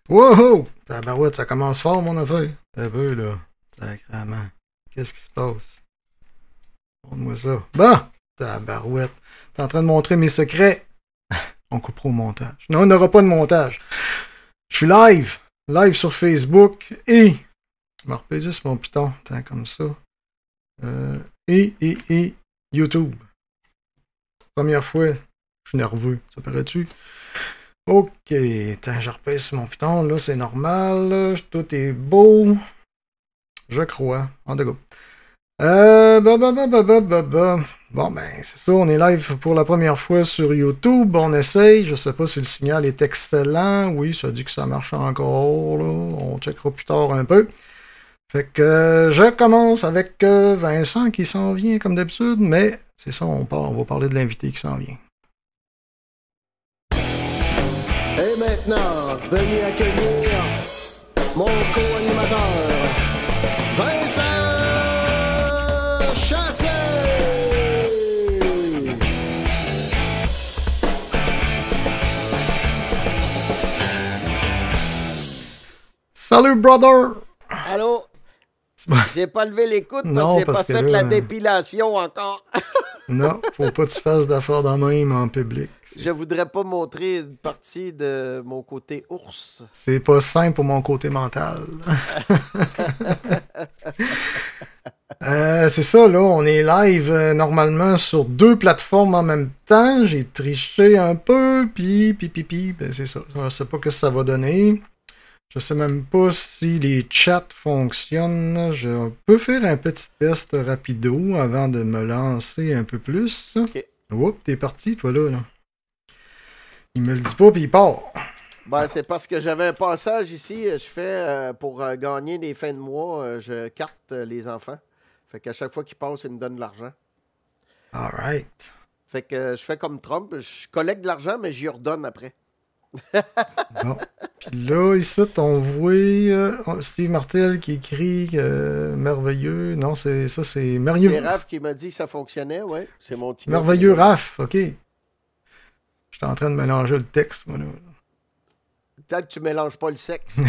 Wow! Tabarouette, ça commence fort, mon affaire. T'as un peu, là. Sacrément. Qu'est-ce qui se passe? Montre-moi ça. Bah! Tabarouette. T'es en train de montrer mes secrets. On coupera au montage. Non, on n'aura pas de montage. Je suis live. Live sur Facebook et... Je me repaiser sur mon piton. Attends, comme ça. Et YouTube. Première fois. Je suis nerveux. Ça paraît-tu? Ok. Attends, je repèse sur mon piton. Là, c'est normal. Tout est beau. Je crois. En tout cas. Bon, ben, c'est ça. On est live pour la première fois sur YouTube. On essaye. Je sais pas si le signal est excellent. Oui, ça dit que ça marche encore. Là. On checkera plus tard un peu. Fait que je commence avec Vincent qui s'en vient comme d'habitude, mais c'est ça, on va parler de l'invité qui s'en vient. Et maintenant, veuillez accueillir mon co-animateur, Vincent Chassé! Salut, brother! Allô? J'ai pas levé l'écoute parce Non, que j'ai parce pas que fait là, la dépilation encore. Non, faut pas que tu fasses d'affaires de même en public. Je voudrais pas montrer une partie de mon côté ours. C'est pas simple pour mon côté mental. C'est ça, là, on est live normalement sur 2 plateformes en même temps. J'ai triché un peu, puis, ben c'est ça. Je sais pas ce que ça va donner. Je sais même pas si les chats fonctionnent. Je peux faire un petit test rapido avant de me lancer un peu plus. Ok. Oups, t'es parti, toi, là. Il me le dit pas, puis il part. Ben, c'est parce que j'avais un passage ici. Je fais pour gagner les fins de mois, je carte les enfants. Fait qu'à chaque fois qu'ils passent, ils me donnent de l'argent. Alright. Fait que je fais comme Trump. Je collecte de l'argent, mais j'y redonne après. Bon. Puis là, ici, on voit Steve Martel qui écrit merveilleux. Non, c'est ça, c'est merveilleux. C'est Raph qui m'a dit que ça fonctionnait, ouais. C'est mon petit Merveilleux Raph, ok. J'étais en train de mélanger le texte, moi, là. Peut-être que tu mélanges pas le sexe.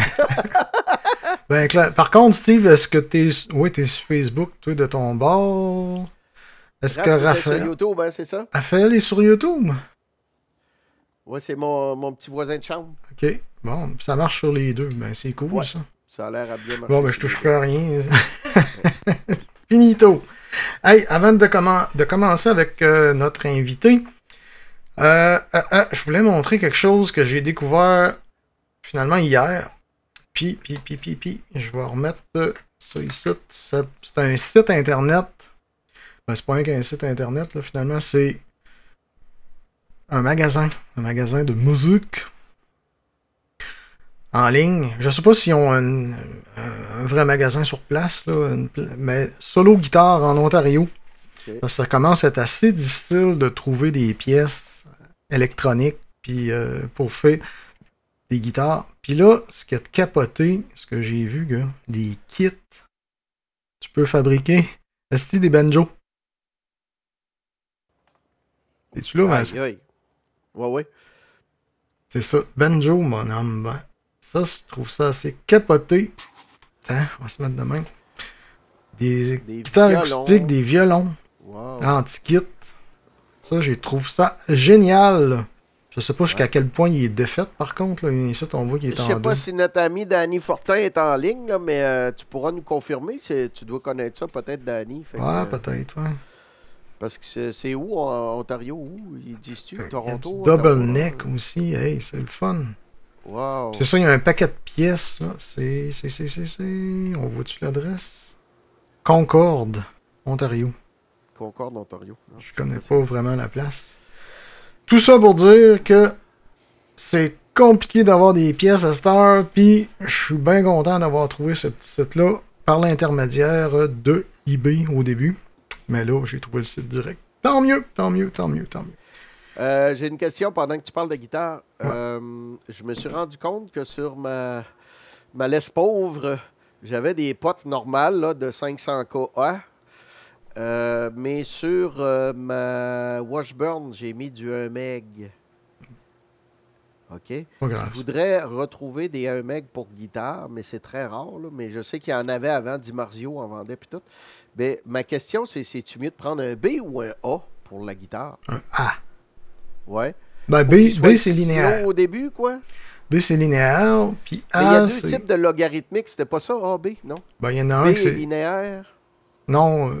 Ben, clair. Par contre, Steve, est-ce que t'es... Oui, t'es sur Facebook, toi, de ton bord. Est-ce que Raph, sur Raphaël... YouTube, hein, c'est ça? Raphaël est sur YouTube? Ouais, c'est mon petit voisin de chambre. Ok. Bon, ça marche sur les deux. Ben, c'est cool, Ouais. ça. Ça a l'air à bien marcher. Bon, ben, je touche plus à rien. Finito. Hey, avant de commencer avec notre invité, je voulais montrer quelque chose que j'ai découvert finalement hier. Puis, je vais remettre ça ici. C'est un site internet. Ben, c'est pas un qu'un site internet, là, finalement, c'est un magasin de musique en ligne. Je sais pas s'ils ont un vrai magasin sur place, là, mais Solo Guitare en Ontario. Ok. Ça commence à être assez difficile de trouver des pièces électroniques puis pour faire des guitares. Puis là, ce qui a de capoté, ce que j'ai vu, gars, des kits. Tu peux fabriquer des banjos. Es-tu là, Vincent? Aïe, aïe. Ouais. C'est ça. Banjo, mon homme. Ben, ça, je trouve ça assez capoté. Attends, on va se mettre de même. Des guitares violons. acoustiques, des violons. Wow. Anti-kit. Ça, j'ai trouvé ça génial. Je sais pas jusqu'à quel point il est défait, par contre. Là, ici, on voit qu'il est Je en sais deux. pas si notre ami Danny Fortin est en ligne, là, mais tu pourras nous confirmer. Tu dois connaître ça, peut-être, Danny. Fait Ouais, que, peut-être, ouais. parce que c'est où, en Ontario? Où? Ils disent-tu? Il y a Toronto? du double Ottawa? neck aussi. Hey, c'est le fun. Wow. C'est ça, il y a un paquet de pièces. Là. C'est... On voit-tu l'adresse? Concorde, Ontario. Concorde, Ontario. Non, Je connais pas vraiment la place. Tout ça pour dire que c'est compliqué d'avoir des pièces à cette heure, puis je suis bien content d'avoir trouvé ce petit site-là par l'intermédiaire de eBay au début. Mais là, j'ai trouvé le site direct. Tant mieux. J'ai une question pendant que tu parles de guitare. Ouais. Je me suis rendu compte que sur ma Les Pauvre, j'avais des potes normales là, de 500 KA. Mais sur ma Washburn, j'ai mis du 1 meg. OK. Pas grave. Je voudrais retrouver des 1 meg pour guitare, mais c'est très rare. Là. Mais je sais qu'il y en avait avant, Di Marzio en vendait puis tout. Mais ma question, c'est-tu mieux de prendre un B ou un A pour la guitare? Un A. Ouais. Ben, Faut qu'il soit B c'est linéaire. slow au début, quoi. B, c'est linéaire. Puis Mais il y a A, deux c'est... types de logarithmiques. C'était pas ça, A, B, non? Ben, il y en a B un est que c'est... linéaire. Non,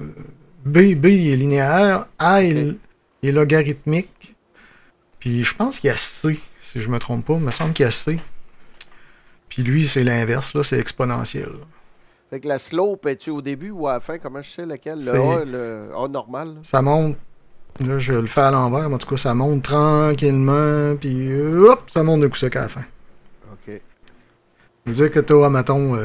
B est linéaire. A est logarithmique. Puis je pense qu'il y a C, si je me trompe pas. Il me semble qu'il y a C. Puis lui, c'est l'inverse, là. C'est exponentiel. Fait que la slope, es-tu au début ou à la fin? Comment je sais lequel? Le A normal? Là? Ça monte... Là, je le fais à l'envers, mais en tout cas, ça monte tranquillement, puis hop, ça monte de coup sec à la fin. OK. Ça veut dire que t'as, mettons,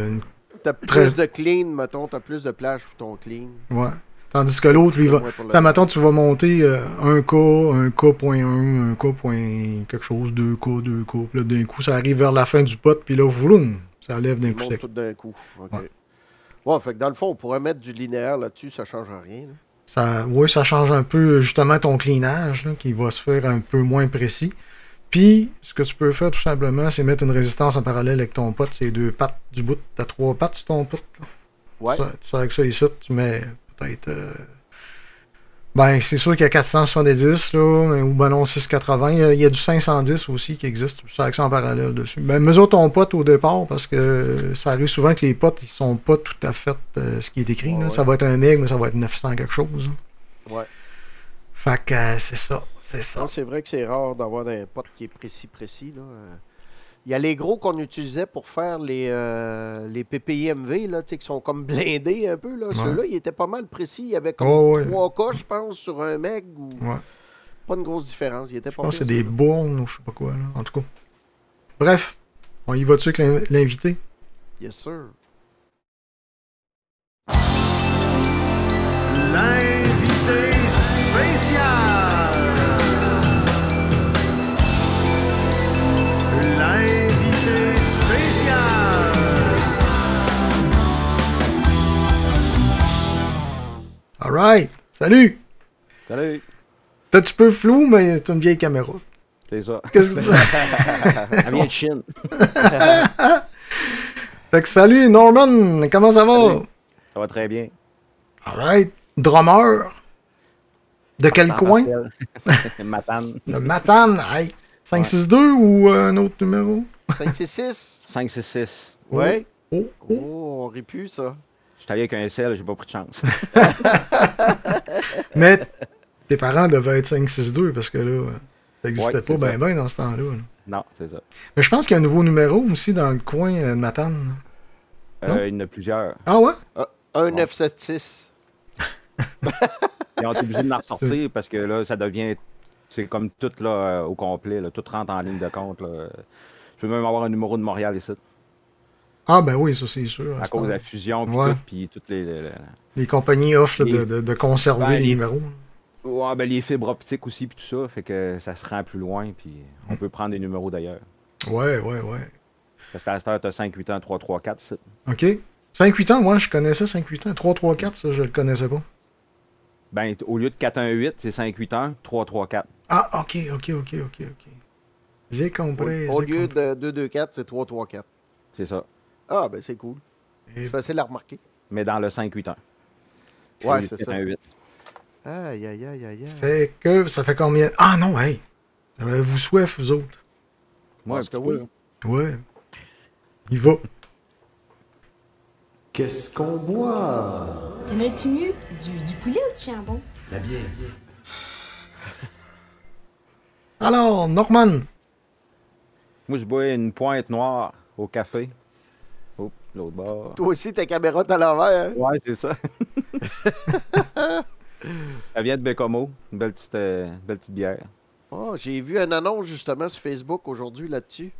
T'as plus de clean, mettons, t'as plus de plage pour ton clean. ouais. Tandis que l'autre, lui, va... Ça, mettons, tu vas monter 1K, 1K.1, 1K. Quelque chose, 2K, 2K. Puis là, d'un coup, ça arrive vers la fin du pot, puis là, vroom, ça lève d'un coup monte sec. tout d'un coup. OK. Ouais. Ouais, fait que dans le fond, on pourrait mettre du linéaire là-dessus, ça change rien. Là. Oui, ça change un peu, justement, ton cleanage, là, qui va se faire un peu moins précis. Puis, ce que tu peux faire, tout simplement, c'est mettre une résistance en parallèle avec ton pot, c'est 2 pattes du bout. T'as 3 pattes sur ton pot. Là. Ouais. Tu fais avec ça ici, tu mets peut-être... Ben, c'est sûr qu'il y a 470, là, mais, ou ben non, 680. Il y a du 510 aussi qui existe. Tu fais avec ça en parallèle dessus. Ben, mesure ton pot au départ, parce que ça arrive souvent que les potes, ils sont pas tout à fait ce qui est écrit. Ouais, là. ouais. Ça va être un meg, mais ça va être 900 quelque chose. Hein. Ouais. Fait que c'est ça. C'est ça. Non, c'est vrai que c'est rare d'avoir un pot qui est précis. Là. Il y a les gros qu'on utilisait pour faire les PPIMV, là, qui sont comme blindés un peu. Là. Ouais. Ceux-là, ils étaient pas mal précis. Il y avait comme Ouais. 3K, je pense, sur un meg. Ou... Ouais. Pas une grosse différence. Il était Je pas pense que c'est pire, des ceux-là. bornes ou je sais pas quoi. Là. En tout cas. Bref. On y va-tu avec l'invité? Yes, sir. L'invité spécial. L'invité spécial. Alright. Salut! Salut! T'as un petit peu flou, mais c'est une vieille caméra. C'est ça. Qu'est-ce que tu Elle vient de Chine. Fait que salut Norman, comment ça va? Salut. Ça va très bien. Alright. Drummer. De quel coin? Matane. De Matane. Hey. 562 ou un autre numéro? 566. 566. Ouais. Oh. Oh, on aurait pu, ça. Je suis allé avec un SL, j'ai pas pris de chance. Mais tes parents devaient être 562 parce que là, ça n'existait Ouais, pas c'est ça. bien dans ce temps-là. Là. Non, c'est ça. Mais je pense qu'il y a un nouveau numéro aussi dans le coin de Matane. Non? Il y en a plusieurs. Ah ouais? 1976. Ils ont été obligés de la ressortir parce que là, ça devient. C'est comme tout là, au complet. Là, tout rentre en ligne de compte. Là. Je peux même avoir un numéro de Montréal ici. Ah ben oui, ça c'est sûr. À cause de la fusion, puis Ouais. tout, puis toutes les. Les compagnies offrent là, Les- de conserver Ben, les les- numéros. Ouais, ben les fibres optiques aussi, puis tout ça. Fait que ça se rend plus loin, puis on peut prendre des numéros d'ailleurs. Ouais. Parce qu'à cette heure, t'as 581 334 ici. OK. 5-8 ans, moi je connaissais 5-8 ans. 3-3-4, ça je le connaissais pas. Ben, au lieu de 418, c'est 581 334. Ah, OK. J'ai compris. Au j'ai lieu compris. de 224, c'est 334. C'est ça. Ah, ben c'est cool. Et- C'est facile à remarquer. Mais dans le 581. Ouais, c'est ça. 418. Aïe. Fait que ça fait combien? Ah non, hey! Avez-vous soif, vous autres? Moi, Parce que un petit oui. peu. Ouais. Il va. Qu'est-ce qu'on boit? T'aimerais-tu mieux du poulet ou du jambon? La bière. Alors, Norman. Moi, je bois une pointe noire au café. Oh, l'autre bord. Toi aussi, ta caméra est à l'envers, hein? Ouais, c'est ça. Elle vient de Bécomo. Une belle petite bière. Oh, j'ai vu une annonce justement sur Facebook aujourd'hui là-dessus.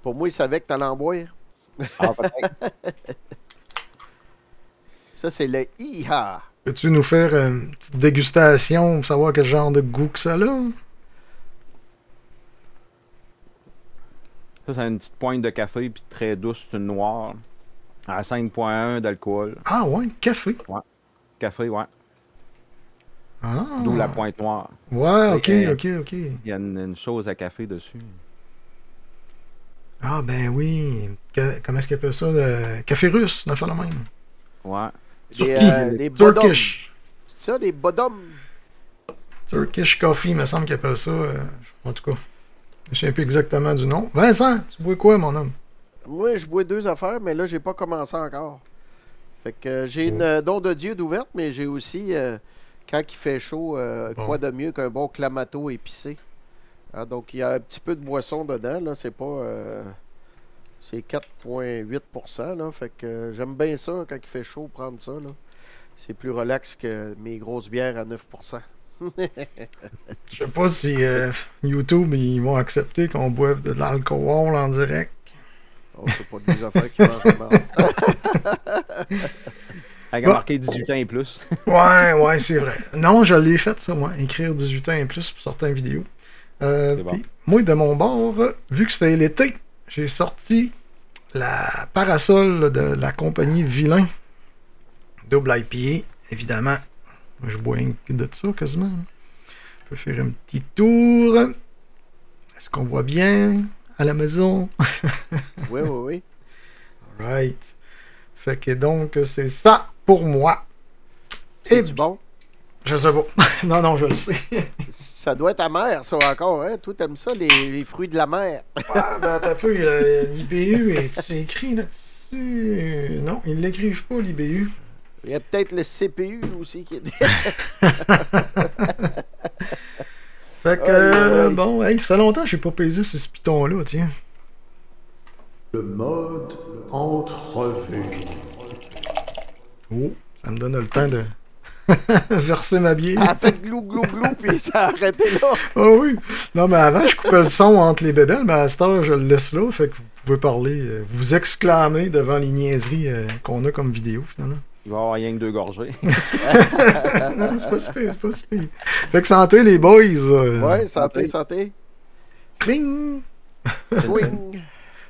Pour moi, il savait que t'allais en boire. Ah, peut-être. Ça, c'est le IHA. Peux-tu nous faire une petite dégustation pour savoir quel genre de goût que ça a? Ça, c'est une petite pointe de café, puis très douce, c'est une noire. À 5,1 d'alcool. Ah ouais, café. Café, ouais. Ah. D'où la pointe noire. Ouais, ok, Et, ok. Il y a une chose à café dessus. Ah, ben oui. Comment est-ce qu'il appelle ça? Le café russe, dans le même. Ouais. Les bodums. Turkish. C'est ça, les bodums? Turkish coffee, il me semble qu'il appelle ça. En tout cas. Je ne sais plus exactement du nom. Vincent, tu bois quoi, mon homme? Moi, je bois 2 affaires, mais là, j'ai pas commencé encore. Fait que j'ai une don de Dieu d'ouverte, mais j'ai aussi, quand il fait chaud, quoi de mieux qu'un bon clamato épicé. Ah, donc, il y a un petit peu de boisson dedans, là. C'est pas... c'est 4,8 %, là. Fait que j'aime bien ça, quand il fait chaud, prendre ça, là. C'est plus relax que mes grosses bières à 9 %. Je sais pas si YouTube ils vont accepter qu'on boive de l'alcool en direct. Oh, c'est pas des affaires qui mangent de marde. Avec Bah. marqué 18 ans et plus. Ouais, c'est vrai. Non, je l'ai fait, ça, moi. Écrire 18 ans et plus pour certaines vidéos. Bon. Puis, moi, de mon bord, vu que c'était l'été, j'ai sorti la parasol là, de la compagnie Vilain. Double IPA, évidemment. Je bois un peu de ça, quasiment. Je peux faire un petit tour. Est-ce qu'on voit bien à la maison? Oui. Right. Fait que donc, c'est ça pour moi. C'est du bon. Je sais pas. Non, je le sais. Ça doit être amer, ça, encore, hein? Toi, t'aimes ça, les fruits de la mer. Ouais, ben, t'as peu, l'IBU, est-tu écrit là-dessus? Non, ils l'écrivent pas, l'IBU. Il y a peut-être le CPU aussi qui est... Fait que, bon, hey, ça fait longtemps que j'ai pas pesé sur ce piton-là, tiens. Le mode entrevue. Oh, ça me donne le temps de verser ma bière. Elle a fait glou, glou, glou, puis ça a arrêté là. Oh oui. Non, mais avant, je coupais le son entre les bébelles, mais à cette heure, je le laisse là. Fait que vous pouvez parler, vous exclamer devant les niaiseries qu'on a comme vidéo, finalement. Il va y avoir rien que 2 gorgées. Non, c'est pas si pire, c'est pas si pire. Fait que santé, les boys. Ouais, santé. Cling! Swing.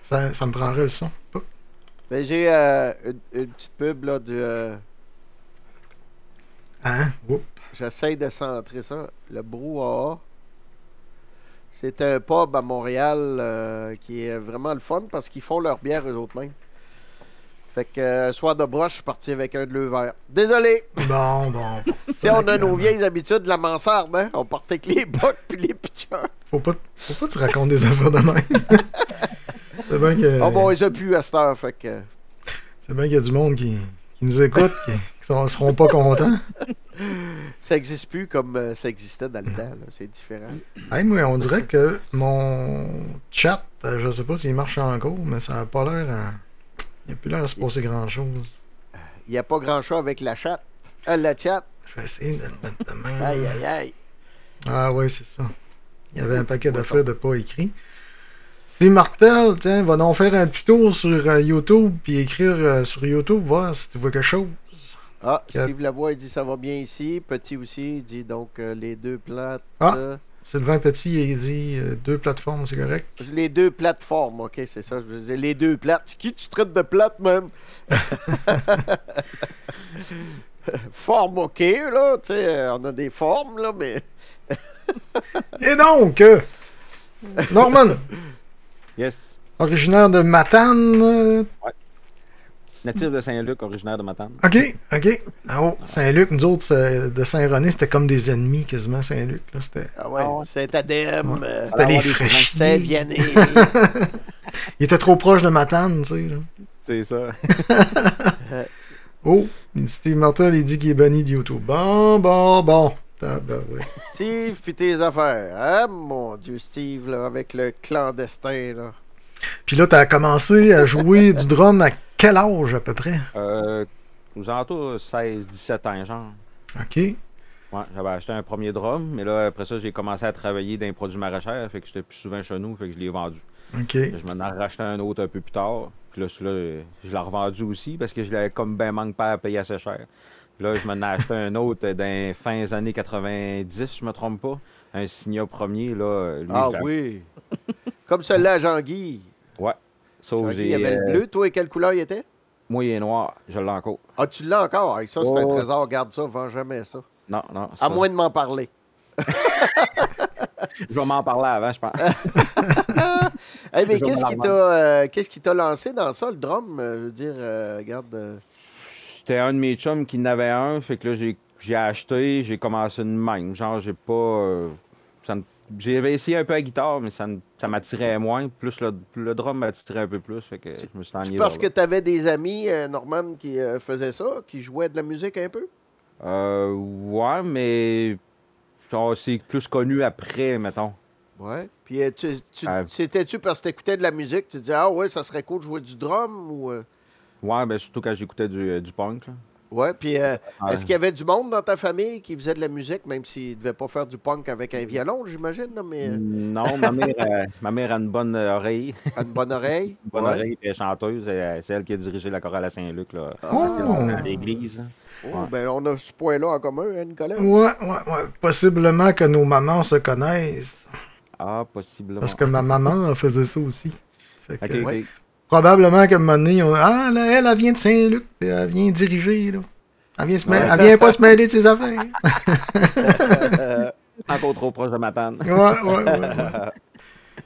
Ça me prendrait le son. Pouc. Ben, j'ai une petite pub, là, de... Hein? Oups. J'essaie de centrer ça. Le Brouhaha. C'est un pub à Montréal qui est vraiment le fun parce qu'ils font leur bière eux autres mêmes. Fait que soir de broche, je suis parti avec un de leurs verres. Désolé! Bon. Tu sais, on a nos vieilles habitudes de la mansarde, hein? On partait avec les bocs puis les pitchers. Faut pas que tu racontes des affaires de même. C'est bien que... Oh bon, ils ont pu à cette heure, fait que... C'est bien qu'il y a du monde qui nous écoute, qui ne seront pas contents. Ça n'existe plus comme ça existait dans le temps, là. C'est différent. Hey, moi, on dirait que mon chat, je sais pas s'il marche encore, mais ça n'a pas l'air à... Il n'y a plus l'air à se passer grand-chose. Il n'y a pas grand-chose avec la chatte. La chat. Je vais essayer de le mettre de même. Aïe. Ah ouais, c'est ça. Il y avait un paquet d'affaires de pas écrits. Steve Martel, tiens, va donc faire un petit tour sur YouTube puis écrire sur YouTube, voir si tu vois quelque chose. Ah, Steve Lavoie, il dit ça va bien ici. Petit aussi, il dit donc les 2 plates. Sylvain Petit, il dit 2 plateformes, c'est correct. Les 2 plateformes, ok, c'est ça. Je disais les 2 plates. Qui tu traites de plate, man? Forme, ok, là. Tu sais, on a des formes, là, mais. Et donc, Norman, Yes. originaire de Matane. Natif de Saint-Luc, originaire de Matane. OK. Oh, Saint-Luc, nous autres, de Saint-René, c'était comme des ennemis quasiment, Saint-Luc. Là, c'était... Ah ouais, Saint-Adème, Ouais. C'était les fraîchiers. Saint-Vianney. Il était trop proche de Matane, tu sais. Là. C'est ça. Oh, Steve Martel, il dit qu'il est banni de YouTube. Bon. Ouais. Steve, pis tes affaires. Ah, mon Dieu, Steve, là, avec le clandestin, là. Puis là, t'as commencé à jouer du drum à quel âge, à peu près? Aux alentours de 16-17 ans, genre. OK. Ouais, j'avais acheté un premier drum, mais là, après ça, j'ai commencé à travailler dans les produits maraîchers, fait que j'étais plus souvent chez nous, fait que je l'ai vendu. OK. Je m'en ai racheté un autre un peu plus tard, puis là, celui-là, je l'ai revendu aussi, parce que je l'avais comme ben manque pas à payer assez cher. Puis là, je m'en ai acheté un autre dans fin années 90, si je me trompe pas. Un Signa premier, là. Lui, Ah oui. Comme celui-là à Jean-Guy. Ouais. Sauf Jean-Guy, il y avait le bleu. Toi, et quelle couleur il était? Moi, il est noir. Je l'ai encore. Ah, tu l'as encore? Ah, ça, c'est un Oh. trésor. Garde ça, vends jamais ça. Non, non. À moins de m'en parler. Je vais m'en parler avant, je pense. Hey, mais Je qu'est-ce qui t'a lancé dans ça, le drum? Je veux dire, regarde. C'était un de mes chums qui n'avait un, fait que là, j'ai acheté, j'ai commencé de même. Genre, j'ai pas... j'avais essayé un peu la guitare, mais ça m'attirait moins. Plus le drum m'attirait un peu plus, fait que je me suis enligné Parce que vers tu avais des amis, Norman, qui faisaient ça, qui jouaient de la musique un peu? là. Ouais, mais c'est plus connu après, mettons. Ouais. Puis Euh, c'était-tu parce que t'écoutais de la musique, tu te disais, ah ouais, ça serait cool de jouer du drum ou. Ouais, ben surtout quand j'écoutais du punk, là. Ouais, puis Ouais. est-ce qu'il y avait du monde dans ta famille qui faisait de la musique, même s'ils ne devaient pas faire du punk avec un violon, j'imagine, là, mais Non, ma mère a une bonne oreille. à une bonne oreille? Une bonne Ouais. oreille, puis elle est chanteuse. C'est elle qui a dirigé la chorale à Saint-Luc, là, Oh! à l'église. Là. Oh, Ouais. ben on a ce point-là en commun, hein, Nicolas? Ouais. Possiblement que nos mamans se connaissent. Ah, possiblement. Parce que ma maman faisait ça aussi. Fait que, Ok, ok. Ouais. probablement qu'à un moment donné, ah, là, elle vient de Saint-Luc, puis elle vient diriger, là. Elle vient pas se mêler de ses affaires. Encore trop proche de ma tante. Ouais.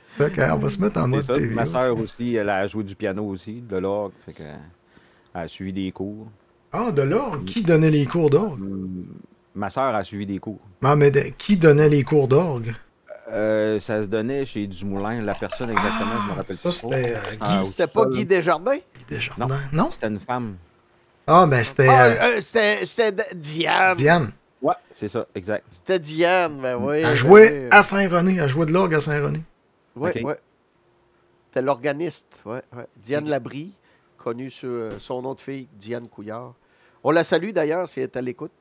Fait qu'elle va se mettre en mode C'est ça. TV. Ma là, soeur aussi, elle a joué du piano aussi, de l'orgue. Fait que, elle a suivi des cours. Ah, de l'orgue? Qui donnait les cours d'orgue? Ma soeur a suivi des cours. Non, mais qui donnait les cours d'orgue? Ça se donnait chez Dumoulin. La personne exactement, je me rappelle Ça, pas. c'était Ah, Guy C'était pas Guy Desjardins? Desjardins. Non? C'était une femme. Ah, ben c'était C'était Diane. Diane. Ouais, c'est ça, exact. C'était Diane, ben oui. Elle ben jouait oui. à Saint-René. Elle jouait de l'orgue à Saint-René. Ouais, Ok. ouais. C'était l'organiste, ouais. Diane Labrie, connue sur son nom de fille, Diane Couillard. On la salue d'ailleurs si elle est à l'écoute.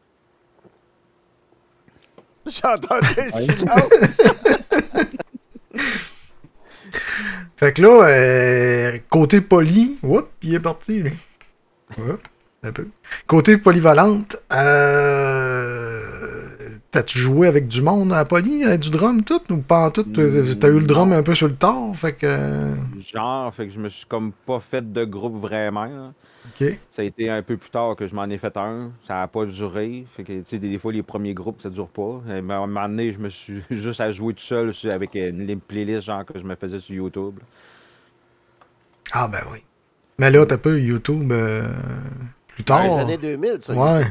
J'ai entendu un silence. Fait que là, côté poli, il est parti, lui. Oups, un peu. Côté polyvalente, t'as-tu joué avec du monde à la poly, avec du drum, tout, ou pas en tout? T'as eu le drum un peu sur le tard, fait que... Genre, fait que je me suis comme pas fait de groupe vraiment. Là. OK. Ça a été un peu plus tard que je m'en ai fait un. Ça n'a pas duré. Fait que, tu sais, des fois, les premiers groupes, ça dure pas. Et, à un moment donné, je me suis juste à jouer tout seul avec une playlist genre que je me faisais sur YouTube. Là. Ah, ben oui. Mais là, t'as pas eu YouTube plus Dans tard. les années 2000, ça. Ouais.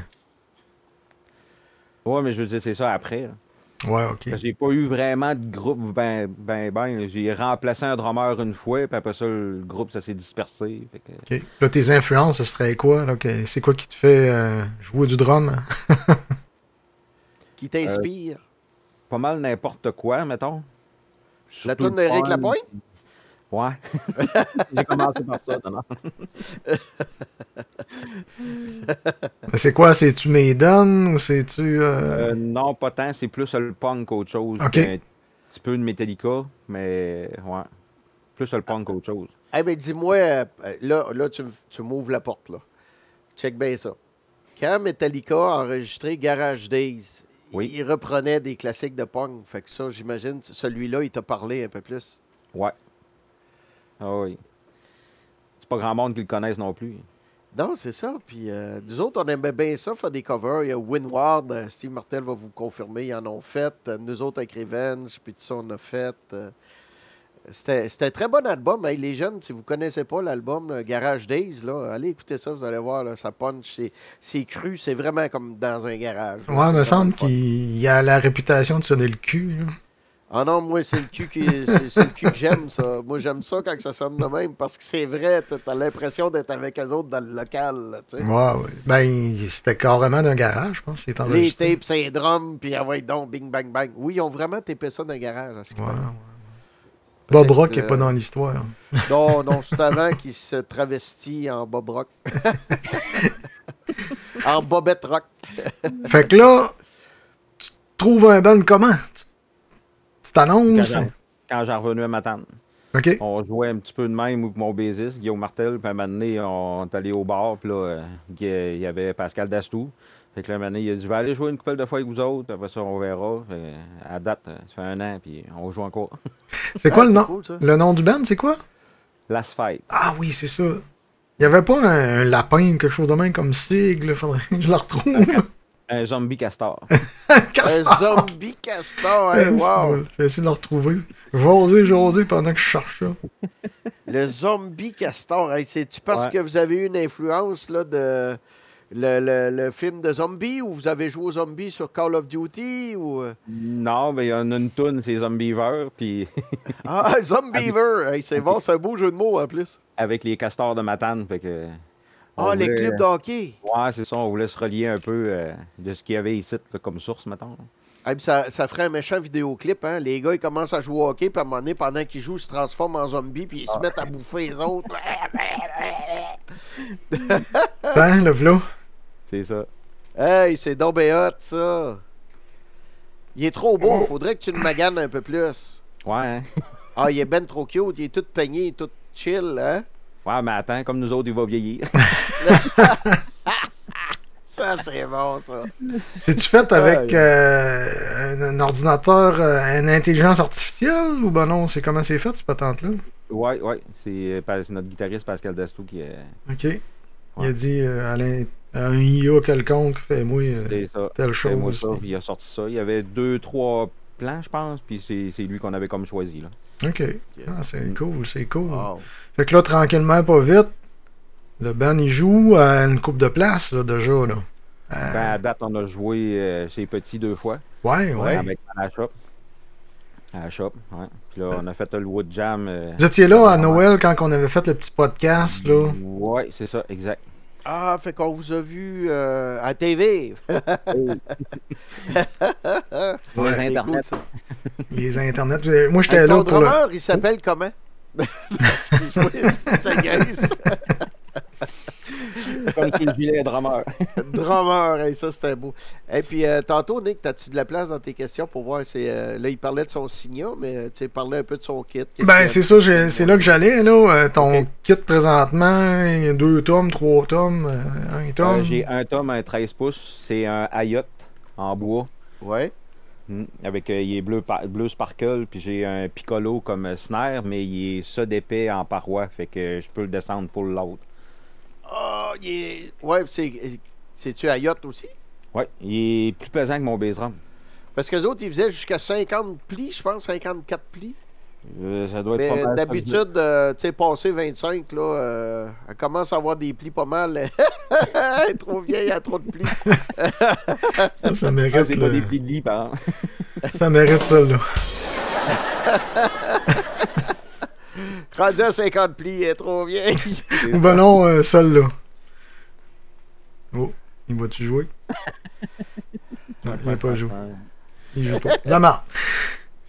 Ouais, mais je veux dire, c'est ça après. Là. Ouais, OK. J'ai pas eu vraiment de groupe ben. J'ai remplacé un drummer une fois, puis après ça, le groupe, ça s'est dispersé. Fait que... OK. Là, tes influences, ce serait quoi? Là? C'est quoi qui te fait jouer du drum? Qui t'inspire. Pas mal n'importe quoi, mettons. La Surtout toune d'Éric le punk. Lapointe? Ouais. J'ai commencé par ça, non? C'est quoi? C'est-tu Maiden ou c'est-tu... Non, pas tant. C'est plus le punk qu'autre chose. Ok. Un petit peu de Metallica, mais ouais. Plus le punk qu'autre chose. Eh bien, dis-moi, là tu m'ouvres la porte, là. Check bien ça. Quand Metallica a enregistré Garage Days, Oui. il reprenait des classiques de punk. Fait que ça, j'imagine, celui-là, il t'a parlé un peu plus. Ouais. Ah oui. C'est pas grand monde qui le connaisse non plus. Non, c'est ça. Puis nous autres, on aimait bien ça, faire des covers. Il y a Windward, Steve Martel va vous confirmer, ils en ont fait. Nous autres, avec Revenge, puis tout ça, on a fait. C'était un très bon album. Hey, les jeunes, si vous ne connaissez pas l'album Garage Days, là, allez écouter ça, vous allez voir, là, ça punch. C'est cru, c'est vraiment comme dans un garage. là. Ouais, C'est me semble vraiment le fun. qu'il a la réputation de sonner le cul. Là. Ah non, moi, c'est le cul c'est le cul que j'aime, ça. Moi, j'aime ça quand ça sonne de même, parce que c'est vrai, t'as l'impression d'être avec eux autres dans le local, là, tu sais. Ouais. Ben, c'était carrément d'un garage, je pense. C'est Les enregistré. tapes, c'est drums, puis ah ouais, donc, bing, bang, bang. Oui, ils ont vraiment tapé ça dans le garage, à ce qui Ouais, paraît. ouais. Bob Peut-être Rock que- n'est pas dans l'histoire. Non, c'est avant qu'il se travestit en Bob Rock. En Bobette Rock. Fait que là, tu trouves un band comment? Tu Quand t'annonces? quand j'ai revenu à ma tante. OK. On jouait un petit peu de même avec mon bassiste, Guillaume Martel, puis à un moment donné, on est allé au bar, puis là, il y avait Pascal Dastou. Fait que là, un moment donné, il a dit, je vais aller jouer une couple de fois avec vous autres, après ça, on verra. Fait, à date, ça fait 1 an, puis on joue encore. C'est quoi Ah, le c'est nom? cool, ça. Le nom du band, c'est quoi? Last Fight. Ah oui, c'est ça. Il n'y avait pas un lapin, quelque chose de même comme sigle. Faudrait que je le retrouve. Un zombie castor. Un zombie castor, hein, wow! Je vais essayer de le retrouver. Jaser pendant que je cherche ça. Le zombie castor, hey, c'est-tu parce Ouais. que vous avez eu une influence là, de le film de zombie ou vous avez joué aux zombies sur Call of Duty ou... Non, mais il y en a une toune, c'est Zombiever, puis Ah, Zombiever! Hey, c'est bon, c'est un beau jeu de mots en plus. avec les castors de Matane. Fait que, on Ah, les voulait- clubs de hockey! Ouais, c'est ça, on voulait se relier un peu de ce qu'il y avait ici là, comme source, mettons. Hey, puis ça ferait un méchant vidéoclip, hein? Les gars, ils commencent à jouer au hockey, puis à un moment donné, pendant qu'ils jouent, ils se transforment en zombies, puis ils se mettent à bouffer les autres. Hein, le vlog? C'est ça. Hey, c'est donc bien hot, ça! Il est trop beau, faudrait que tu le maganes un peu plus. Ouais, hein? Ah, il est ben trop cute, il est tout peigné, il est tout chill, hein? Ouais, mais attends, comme nous autres, il va vieillir. Ça, c'est bon, ça. C'est-tu fait avec un ordinateur, une intelligence artificielle ou ben non, c'est comment c'est fait, cette patente-là? Ouais, c'est notre guitariste Pascal Dastou qui est. OK. Il a dit à un IA quelconque, fais-moi C'est ça. telle C'est moi chose. ça, puis il a sorti ça. Il y avait 2-3 plans, je pense, puis c'est lui qu'on avait comme choisi. Là. OK. Ah, c'est cool, c'est cool. Wow. Fait que là, tranquillement, pas vite, le band, il joue à une coupe de place, là, déjà, là. Ben, à date, on a joué chez Petit 2 fois. Ouais. Avec à la shop. À la shop, ouais. Puis là, on a fait le Wood Jam. Vous étiez là à Noël quand on avait fait le petit podcast, là. Ouais, c'est ça, exact. Ah, fait qu'on vous a vu à TV. Ouais, c'est Internet. cool, ça. Les internets. Moi, j'étais Hey, là ton pour le... drummer, il s'appelle comment? Parce que je vois, ça gueule. Comme sur le gilet drummer. Drummer, hey, ça c'était beau. Et puis tantôt, Nick, as-tu de la place dans tes questions pour voir? Là, il parlait de son Signa, mais tu sais, parlait un peu de son kit. Qu'est-ce Ben, qu'il y a? c'est ça, c'est là que j'allais, là. Ton Ok. kit présentement, il y a 2 tomes, 3 tomes, 1 tome. J'ai un tome, un 13 pouces. C'est un Hayot en bois. Ouais. Avec il est bleu sparkle, puis j'ai un piccolo comme snare, mais il est ça d'épais en paroi, fait que je peux le descendre pour l'autre. Ah, il est... Ouais, c'est-tu à yacht aussi? Ouais, il est plus pesant que mon bass drum. Parce que les autres, ils faisaient jusqu'à 50 plis, je pense, 54 plis. Ça doit être Mais pas mal. d'habitude, tu sais, passé 25, là, elle commence à avoir des plis pas mal. Elle est trop vieille, elle a trop de plis. Ça mérite, c'est pas des plis de lit, par exemple. ça mérite ça, là. Rendu à 50 plis, elle est trop vieille. Ou ben non, celle-là. Oh, il va-tu jouer? Non, il va pas jouer. Il joue pas. La marre.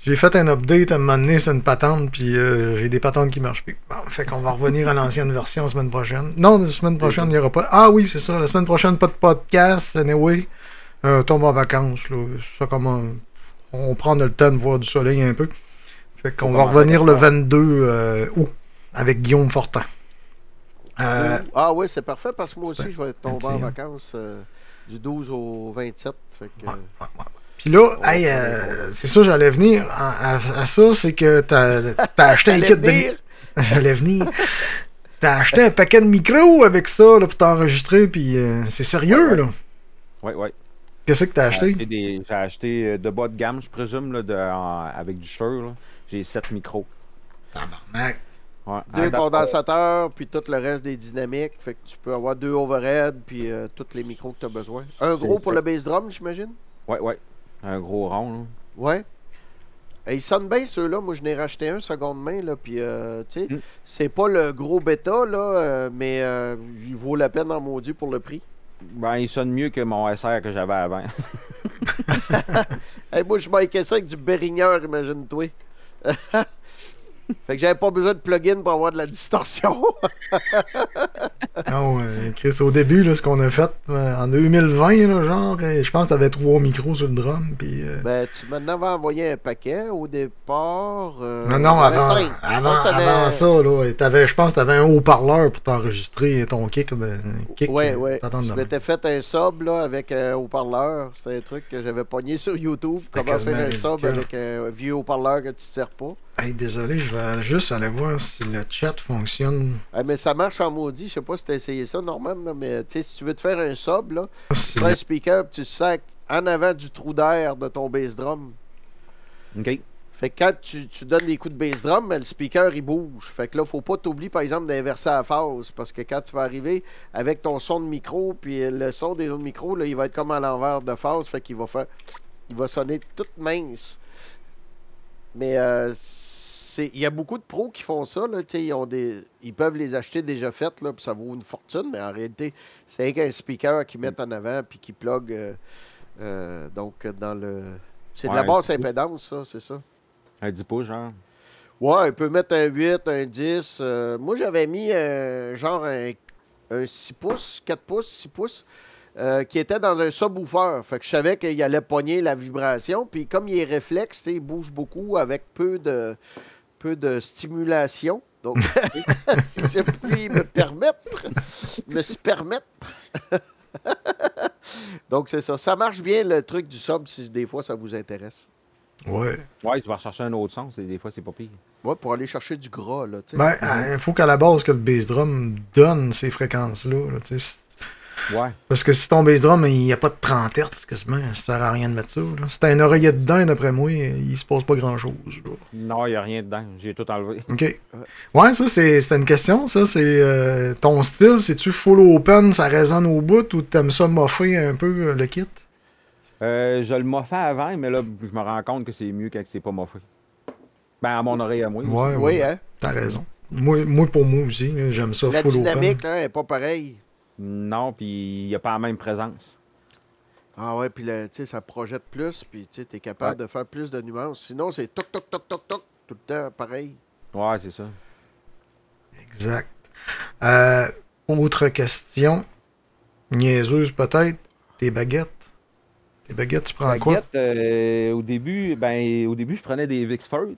J'ai fait un update à un moment donné sur une patente, puis j'ai des patentes qui marchent plus. Bon, fait qu'on va revenir à l'ancienne version la semaine prochaine. Non, la semaine prochaine, il n'y aura pas. Ah oui, c'est ça. La semaine prochaine, pas de podcast. Anyway, tombe en vacances. Là. Ça, comme on prend le temps de voir du soleil un peu. Fait qu'on va revenir le 22 août avec Guillaume Fortin. Ah oui, c'est parfait parce que moi aussi, je vais tomber en petit, vacances du 12 au 27. Fait que, Puis là, hey, c'est ça, j'allais venir à ça, c'est que t'as acheté un Allais kit venir? de... J'allais venir. T'as acheté un paquet de micros avec ça là, pour t'enregistrer, puis c'est sérieux, là. Ouais. Qu'est-ce que t'as acheté? J'ai acheté de bas de gamme, je présume, là, avec du Shure. Là. J'ai 7 micros. Tabarnak. Ouais. 2 À date, condensateurs, puis tout le reste des dynamiques. Fait que tu peux avoir 2 overhead, puis tous les micros que tu as besoin. Un gros pour le bass drum, j'imagine? Ouais. Un gros rond. Là. Ouais. Et ils sonnent bien ceux-là. Moi, je n'ai racheté un seconde main, là, puis tu sais, c'est pas le gros bêta, là, mais il vaut la peine en maudit pour le prix. Ben, il sonne mieux que mon SR que j'avais avant. Hey, moi, je m'inquiète ça avec du Behringer, imagine-toi. Fait que j'avais pas besoin de plugin pour avoir de la distorsion. Non, Chris, au début, là, ce qu'on a fait en 2020, là, genre, je pense que t'avais 3 micros sur le drum, puis... Ben, tu m'en avais envoyé un paquet au départ. non, j'en avais avant, 5. avant ça, là, je pense que t'avais un haut-parleur pour t'enregistrer ton kick. Ouais. t'attends de Je même. m'étais fait un sub là, avec un haut-parleur. C'était un truc que j'avais pogné sur YouTube. Comment faire un quasiment sub ridicule. avec un vieux haut-parleur que tu ne sers pas. Hey, désolé, je vais juste aller voir si le chat fonctionne. Mais ça marche en maudit. Je sais pas si tu as essayé ça, Norman, là, mais tu sais, si tu veux te faire un sub, là, Si tu prends un speaker et tu sacs en avant du trou d'air de ton bass drum. OK. Fait que quand tu donnes des coups de bass drum, le speaker il bouge. Fait que là, faut pas t'oublier, par exemple, d'inverser la phase. Parce que quand tu vas arriver avec ton son de micro, puis le son des autres micros, là, il va être comme à l'envers de phase. Fait qu'il va faire. Il va sonner tout mince. Mais il y a beaucoup de pros qui font ça. Là, ils peuvent les acheter déjà faites, là, puis ça vaut une fortune, mais en réalité, c'est rien qu'un speaker qu'ils mettent en avant puis qui plug donc dans le. C'est de la basse impédance, ça, c'est ça. Un 10 pouces, genre. Ouais, il peut mettre un 8, un 10. Moi, j'avais mis genre un 6 pouces, 4 pouces, 6 pouces. Qui était dans un subwoofer. Fait que je savais qu'il allait pogner la vibration. Puis comme il est réflexe, il bouge beaucoup avec peu de stimulation. Donc, si je puis me se permettre. Donc, c'est ça. Ça marche bien, le truc du sub, si des fois, ça vous intéresse. Ouais. Ouais, tu vas rechercher un autre son. Des fois, c'est pas pire. Ouais, pour aller chercher du gras, là, tu sais. Ben, il faut qu'à la base que le bass drum donne ces fréquences-là. Là, tu sais. Ouais. Parce que si ton bass drum, il n'y a pas de 30 Hz, quasiment, ça sert à rien de mettre ça. Là. Si t'as un oreiller dedans, d'après moi, il se passe pas grand-chose. Là. Non, il n'y a rien dedans. J'ai tout enlevé. OK. Ouais, ça, c'est une question, ça. C'est ton style, c'est-tu full open, ça résonne au bout, ou t'aimes ça moffer un peu le kit? Je le moffais avant, mais là, je me rends compte que c'est mieux quand c'est pas moffé. Ben, à mon oreille à moi. Ouais, Oui, ouais. hein? T'as raison. Moi, pour moi aussi, là, j'aime ça La full dynamique, open. hein, n'est pas pareille. Non, puis il n'y a pas la même présence. Ah ouais, puis tu sais, ça projette plus, puis tu es capable de faire plus de nuances. Sinon, c'est toc, toc, toc, toc, toc, tout le temps pareil. Ouais, c'est ça. Exact. Autre question. Niaiseuse peut-être. Tes baguettes. Tes baguettes, tu prends quoi? Au début, je prenais des Vicsford.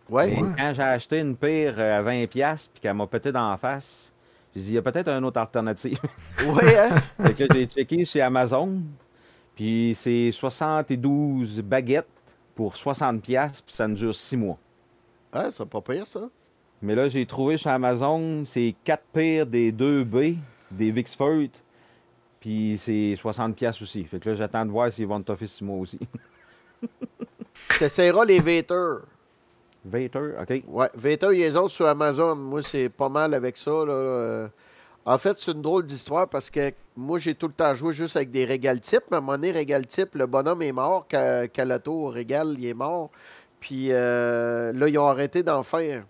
Ouais. Et quand j'ai acheté une paire à 20$ puis qu'elle m'a pété dans la face, j'ai dit, il y a peut-être une autre alternative. Oui, hein? Fait que j'ai checké chez Amazon, puis c'est 72 baguettes pour 60$, puis ça me dure 6 mois. Ah, c'est pas pire, ça. Mais là, j'ai trouvé chez Amazon, c'est 4 paires des 2B, des Vicsford, puis c'est 60$ aussi. Fait que là, j'attends de voir s'ils vont me toffer 6 mois aussi. T'essaieras les Vater. Vater, OK. Ouais, Vater, ils les ont sur Amazon. Moi, c'est pas mal avec ça, là. En fait, c'est une drôle d'histoire parce que moi, j'ai tout le temps joué juste avec des Régal Type. Mais à un moment donné, Régal Type, le bonhomme est mort. Calato, Régal, il est mort. Puis là, ils ont arrêté d'en faire.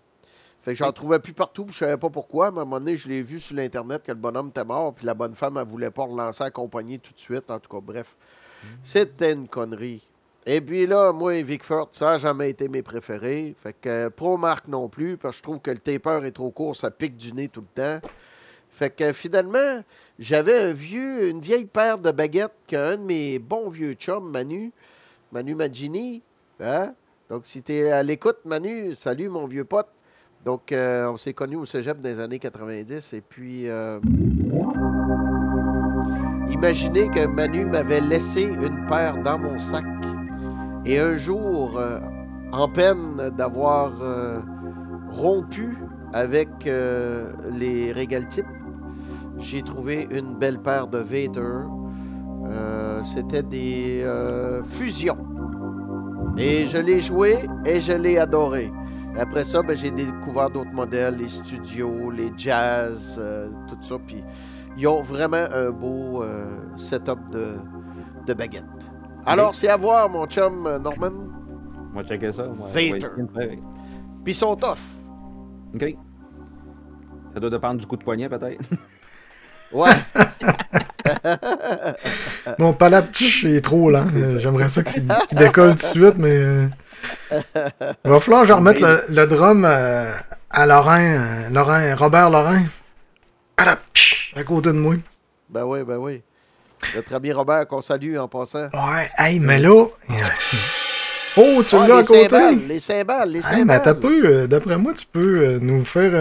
Fait que j'en trouvais plus partout. Je savais pas pourquoi. Mais à un moment donné, je l'ai vu sur l'Internet que le bonhomme était mort. Puis la bonne femme, elle voulait pas relancer la compagnie tout de suite. En tout cas, bref. C'était une connerie. Et puis là, moi, Vicsford, ça n'a jamais été mes préférés. Fait que ProMark non plus, parce que je trouve que le taper est trop court, ça pique du nez tout le temps. Fait que finalement, j'avais une vieille paire de baguettes qu'un de mes bons vieux chums, Manu Magini, hein? Donc, si tu es à l'écoute, Manu, salut mon vieux pote. Donc, on s'est connus au cégep des années 90. Et puis, imaginez que Manu m'avait laissé une paire dans mon sac. Et un jour, en peine d'avoir rompu avec les Régal Type, j'ai trouvé une belle paire de Vater. C'était des fusions. Et je l'ai joué et je l'ai adoré. Après ça, ben, j'ai découvert d'autres modèles, les studios, les jazz, tout ça. Puis ils ont vraiment un beau setup de baguettes. Alors, c'est à voir, mon chum Norman. Moi, checker ça. Moi, Vater. ouais. Puis ils sont tough. OK. Ça doit dépendre du coup de poignet, peut-être. Ouais. Mon palette est trop lent. J'aimerais ça qu'il décolle tout de suite, mais... il va falloir que je remette le drum à Robert Lorrain. À côté de moi. Ben oui, ben oui. Notre ami Robert, qu'on salue en passant. Ouais, hey, mais là... Oh, tu l'as à côté? Les cymbales. Hey, mais t'as peu, d'après moi, tu peux nous faire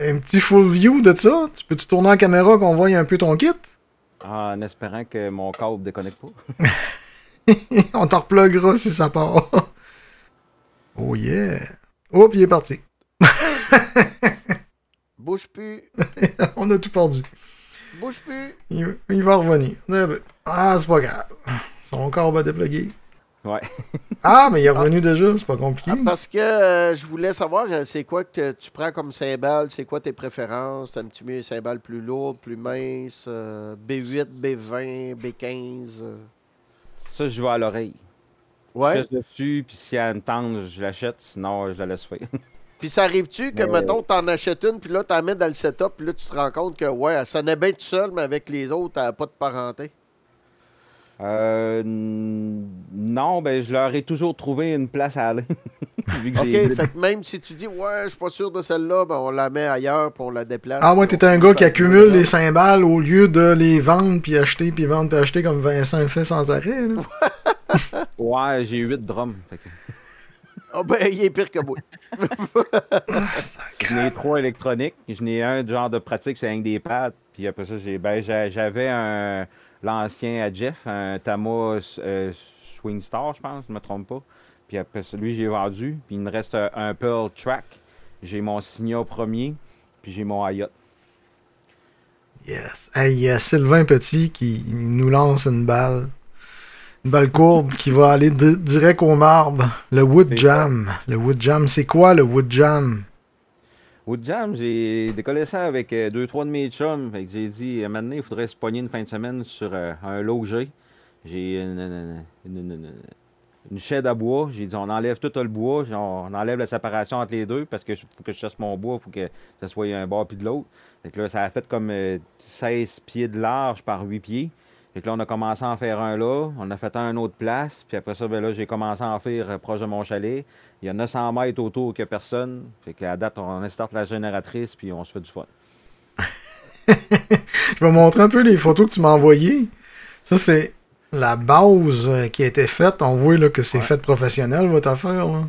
un petit full view de ça? Tu peux-tu tourner en caméra qu'on voie un peu ton kit? En espérant que mon câble ne déconnecte pas. On t'en repluggera si ça part. Oh yeah! Oh, puis il est parti. Bouge plus. On a tout perdu. Bouge plus. Il va revenir. Ah, c'est pas grave. Son corps va dépluguer. Ouais. Ah, mais il est revenu déjà, c'est pas compliqué. Parce que je voulais savoir, c'est quoi que tu prends comme cymbale, c'est quoi tes préférences? T'aimes-tu mieux les cymbales plus lourdes, plus minces, B8, B20, B15? Ça, je vais à l'oreille. Ouais. Je laisse dessus, puis si elle me tente, je l'achète, sinon je la laisse faire. Puis ça arrive-tu que, mettons, t'en achètes une, puis là, t'en mets dans le setup, puis là, tu te rends compte que, ouais, elle sonnait bien tout seul, mais avec les autres, elle n'a pas de parenté? Non, ben je leur ai toujours trouvé une place à aller. Vu que OK, j'ai- fait que même si tu dis, ouais, je suis pas sûr de celle-là, ben on la met ailleurs, puis on la déplace. Ah ouais, puis t'es on un fait gars pas qui de accumule job. les cymbales au lieu de les vendre, puis acheter, puis vendre, puis acheter comme Vincent fait sans arrêt. Là. Ouais, j'ai 8 drums. Fait que Ah ben, il est pire que moi. j'en ai 3 électroniques. J'en ai un genre de pratique, c'est avec des pads. Puis après ça, j'avais l'ancien à Jeff, un Tama Swing Star, je pense, je ne me trompe pas. Puis après ça, lui, j'ai vendu. Puis il me reste un Pearl Track. J'ai mon Signa premier, puis j'ai mon Hayat. Yes. Hey, il y a Sylvain Petit qui nous lance une balle. Une balle courbe qui va aller direct au marbre. Le Wood C'est Jam. Le Wood Jam, c'est quoi le Wood Jam? Wood Jam, j'ai décollé ça avec 2-3 de mes chums. Fait que j'ai dit, maintenant, il faudrait se pogner une fin de semaine sur un lot que j'ai. J'ai une chaîne à bois. J'ai dit, on enlève tout le bois. On enlève la séparation entre les deux parce que faut que je chasse mon bois. Il faut que ça soit un bord puis de l'autre. Fait que là, ça a fait comme 16 pieds de large par 8 pieds. Fait que là, on a commencé à en faire un là. On a fait un autre place. Puis après ça, ben là, j'ai commencé à en faire proche de mon chalet. Il y a 900 mètres autour qu'il n'y a personne. Fait qu'à date, on installe la génératrice puis on se fait du fun. Je vais montrer un peu les photos que tu m'as envoyées. Ça, c'est la base qui a été faite. On voit là, que c'est fait professionnel, votre affaire. Là.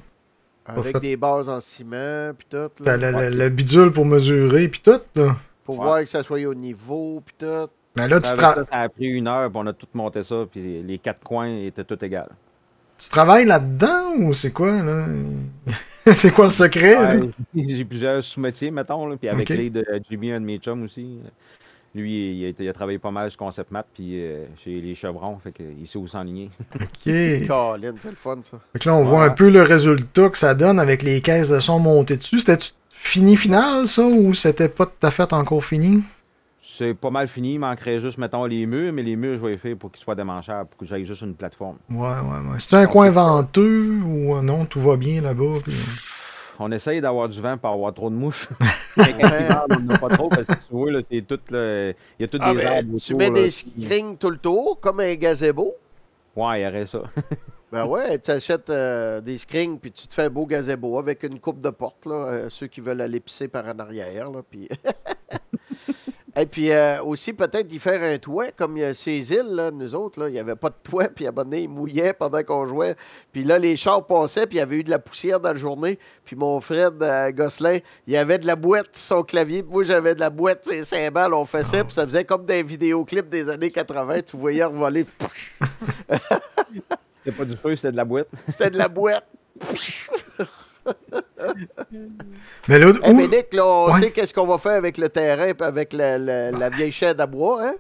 Avec fait- des bases en ciment, puis tout, T'as là, le bidule pour mesurer, puis tout. Là. pour Ouais. voir que ça soit au niveau, puis tout. Mais là, tu, Avec ça, ça a pris 1 heure, puis on a tout monté ça, puis les 4 coins étaient tout égales. tu travailles là-dedans ou c'est quoi? Là? C'est quoi le secret? là? Ouais, j'ai plusieurs sous-métiers, mettons, là, puis avec Ok. l'aide de Jimmy, un de mes chums aussi. Lui, il a travaillé pas mal sur Concept Map, puis chez les chevrons, fait qu'il sait où s'enligner. OK. Fait Colin, c'est le fun, ça. que là, on voit un peu le résultat que ça donne avec les caisses de son montées dessus. C'était fini final, ça, ou c'était pas tout à fait encore fini? C'est pas mal fini, il manquerait juste, mettons, les murs, mais les murs, je vais les faire pour qu'ils soient démanchables, pour que j'aille juste une plateforme. Ouais. C'est un coin venteux ou non, tout va bien là-bas? Puis... On essaye d'avoir du vent pour avoir trop de mouches. Mais quand il parle, on n'en a pas trop, parce que tu vois, là, c'est tout, là, il y a tous Ah, des ben, arbres tu autour, mets là, des puis- screens tout le tour, comme un gazebo. Ouais, il y aurait ça. Ben ouais, tu achètes des screens, puis tu te fais un beau gazebo avec une coupe de porte, là, ceux qui veulent aller pisser par en arrière, là, puis... Et puis aussi, peut-être y faire un toit, comme ces îles, là, nous autres, là, il n'y avait pas de toit, puis à un moment donné, il mouillait pendant qu'on jouait. Puis là, les chars passaient, puis il y avait eu de la poussière dans la journée. Puis mon Fred Gosselin, il y avait de la boîte sur son clavier, puis moi, j'avais de la boîte, ses cymbales, on fait ça, puis ça faisait comme des vidéoclips des années 80, tu voyais revoler. C'était pas du feu, c'était de la boîte. C'était de la boîte. Mais là, Eh mais Nick, là, on Ouais. sait qu'est-ce qu'on va faire avec le terrain et avec la vieille chaîne à bois, hein?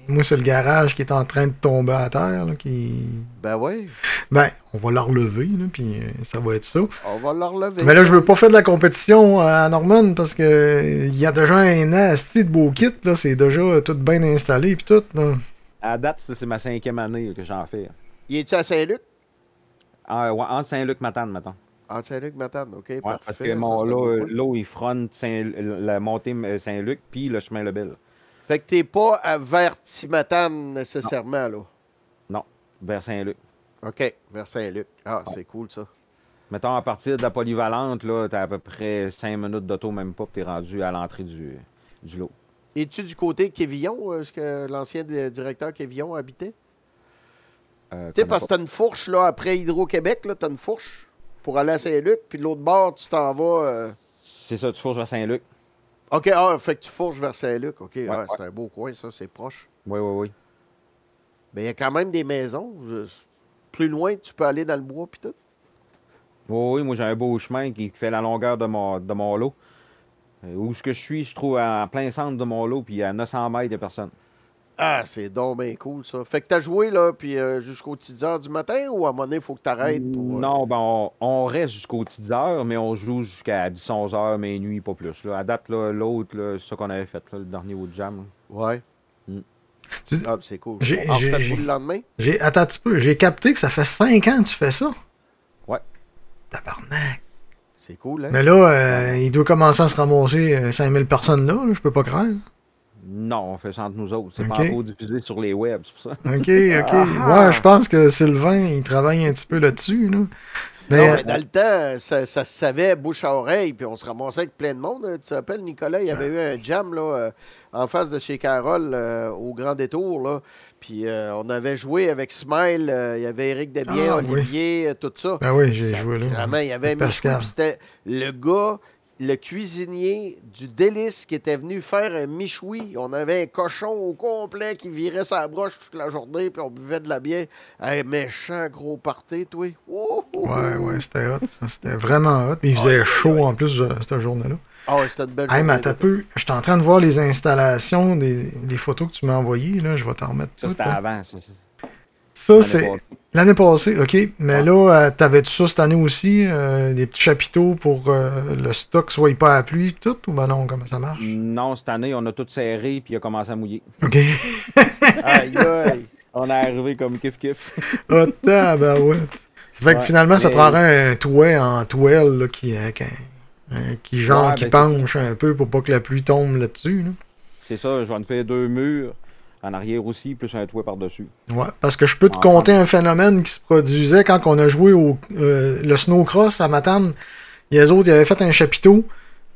moi, c'est le garage qui est en train de tomber à terre. Là, qui... Ben oui, Ben, on va la relever, là, puis ça va être ça. on va le relever. Mais là, je veux pas faire de la compétition à Norman parce que il y a déjà un asti de beau kit. Là, c'est déjà tout bien installé puis tout. Là. À date, ça, c'est ma 5e année que j'en fais. Il est-tu à Saint-Luc? Ouais, entre Saint-Luc-Matane, mettons. Ah, Saint-Luc-Matane, OK, Ouais, parfait. parce que ça, mon c'est un beau coin. lot, il fronte la montée Saint-Luc, puis le chemin Lebel. Fait que t'es pas vers Timatane nécessairement, là. Non, vers Saint-Luc. OK, vers Saint-Luc. Ah, c'est cool, ça. Mettons, à partir de la polyvalente, là, t'as à peu près 5 minutes d'auto, même pas, puis t'es rendu à l'entrée du lot. Es-tu du côté de Quévillon, est-ce que l'ancien directeur Quévillon habitait? Tu sais, parce que t'as une fourche, là, après Hydro-Québec, là, t'as une fourche pour aller à Saint-Luc, puis de l'autre bord, tu t'en vas... C'est ça, tu fourches vers Saint-Luc. OK, fait que tu fourches vers Saint-Luc. OK, Ouais. c'est un beau coin, ça, c'est proche. Oui. Mais il y a quand même des maisons. Plus loin, tu peux aller dans le bois, puis tout. Oh, oui, moi j'ai un beau chemin qui fait la longueur de mon lot. Où ce que je suis, je trouve en plein centre de mon lot, puis à 900 mètres, il n'y a personne. Ah, c'est donc bien cool, ça. Fait que t'as joué, là, puis jusqu'aux petites heures du matin, ou à un moment donné, il faut que t'arrêtes pour... Non, ben on reste jusqu'aux petites heures, mais on joue jusqu'à 10-11 heures, minuit, pas plus. Là. À date, là, l'autre, là, c'est ça qu'on avait fait, là, le dernier Woodjam. Là. Ouais. Tu- Ah, c'est cool. J'ai- Alors, j'ai- faites-vous j'ai- le lendemain? Attends un petit peu, j'ai capté que ça fait 5 ans que tu fais ça. Ouais. Tabarnak. C'est cool, hein? Mais là, il doit commencer à se ramasser 5000 personnes là, je peux pas croire. Non, on fait ça entre nous autres. C'est Ok. pas encore diffusé sur les webs, c'est pour ça. OK. Ah. Ouais, je pense que Sylvain, il travaille un petit peu là-dessus. Là. Mais, Non, mais dans le temps, ça se savait bouche à oreille, puis on se ramassait avec plein de monde. Tu te rappelles, Nicolas, il y avait eu un jam là, en face de chez Carole au Grand Détour. Là. Puis on avait joué avec Smile, il y avait Éric Desbiens, Ah, Olivier, tout ça. ben oui, j'ai Ça, joué là. Vraiment, il y avait Avec Michou, Pascal. puis c'était le gars, le cuisinier du Délice qui était venu faire un michoui. On avait un cochon au complet qui virait sa broche toute la journée, puis on buvait de la bière. Un méchant gros party, toi. Ouh, ouh, Ouais, ouh. ouais, c'était hot. Ça. C'était vraiment hot. Puis il faisait chaud en plus cette journée-là. Ah ouais, c'était une belle Hey, mais journée attends un d'été. peu. Je suis en train de voir les installations, les photos que tu m'as envoyées. Là. Je vais t'en remettre Ça, toutes. c'était hein. avant. Ça, L'année c'est passée. l'année passée, OK. Mais Ouais. là, t'avais-tu ça cette année aussi? Des petits chapiteaux pour le stock soit pas à la pluie, tout? Ou ben non, comment ça marche? Non, cette année, on a tout serré, puis il a commencé à mouiller. OK. Aïe, aïe. On est arrivé comme kiff-kiff. Oh, tabarouette. Fait que Ouais, finalement, ça mais- prendrait un toit en toile là, qui genre Ouais, qui ben, penche un peu pour pas que la pluie tombe là-dessus. Là. C'est ça, je vais en faire 2 murs en arrière aussi, plus un toit par-dessus. Ouais, parce que je peux te Ah, conter un phénomène qui se produisait quand on a joué au le snowcross à Matane. Les autres, ils avaient fait un chapiteau.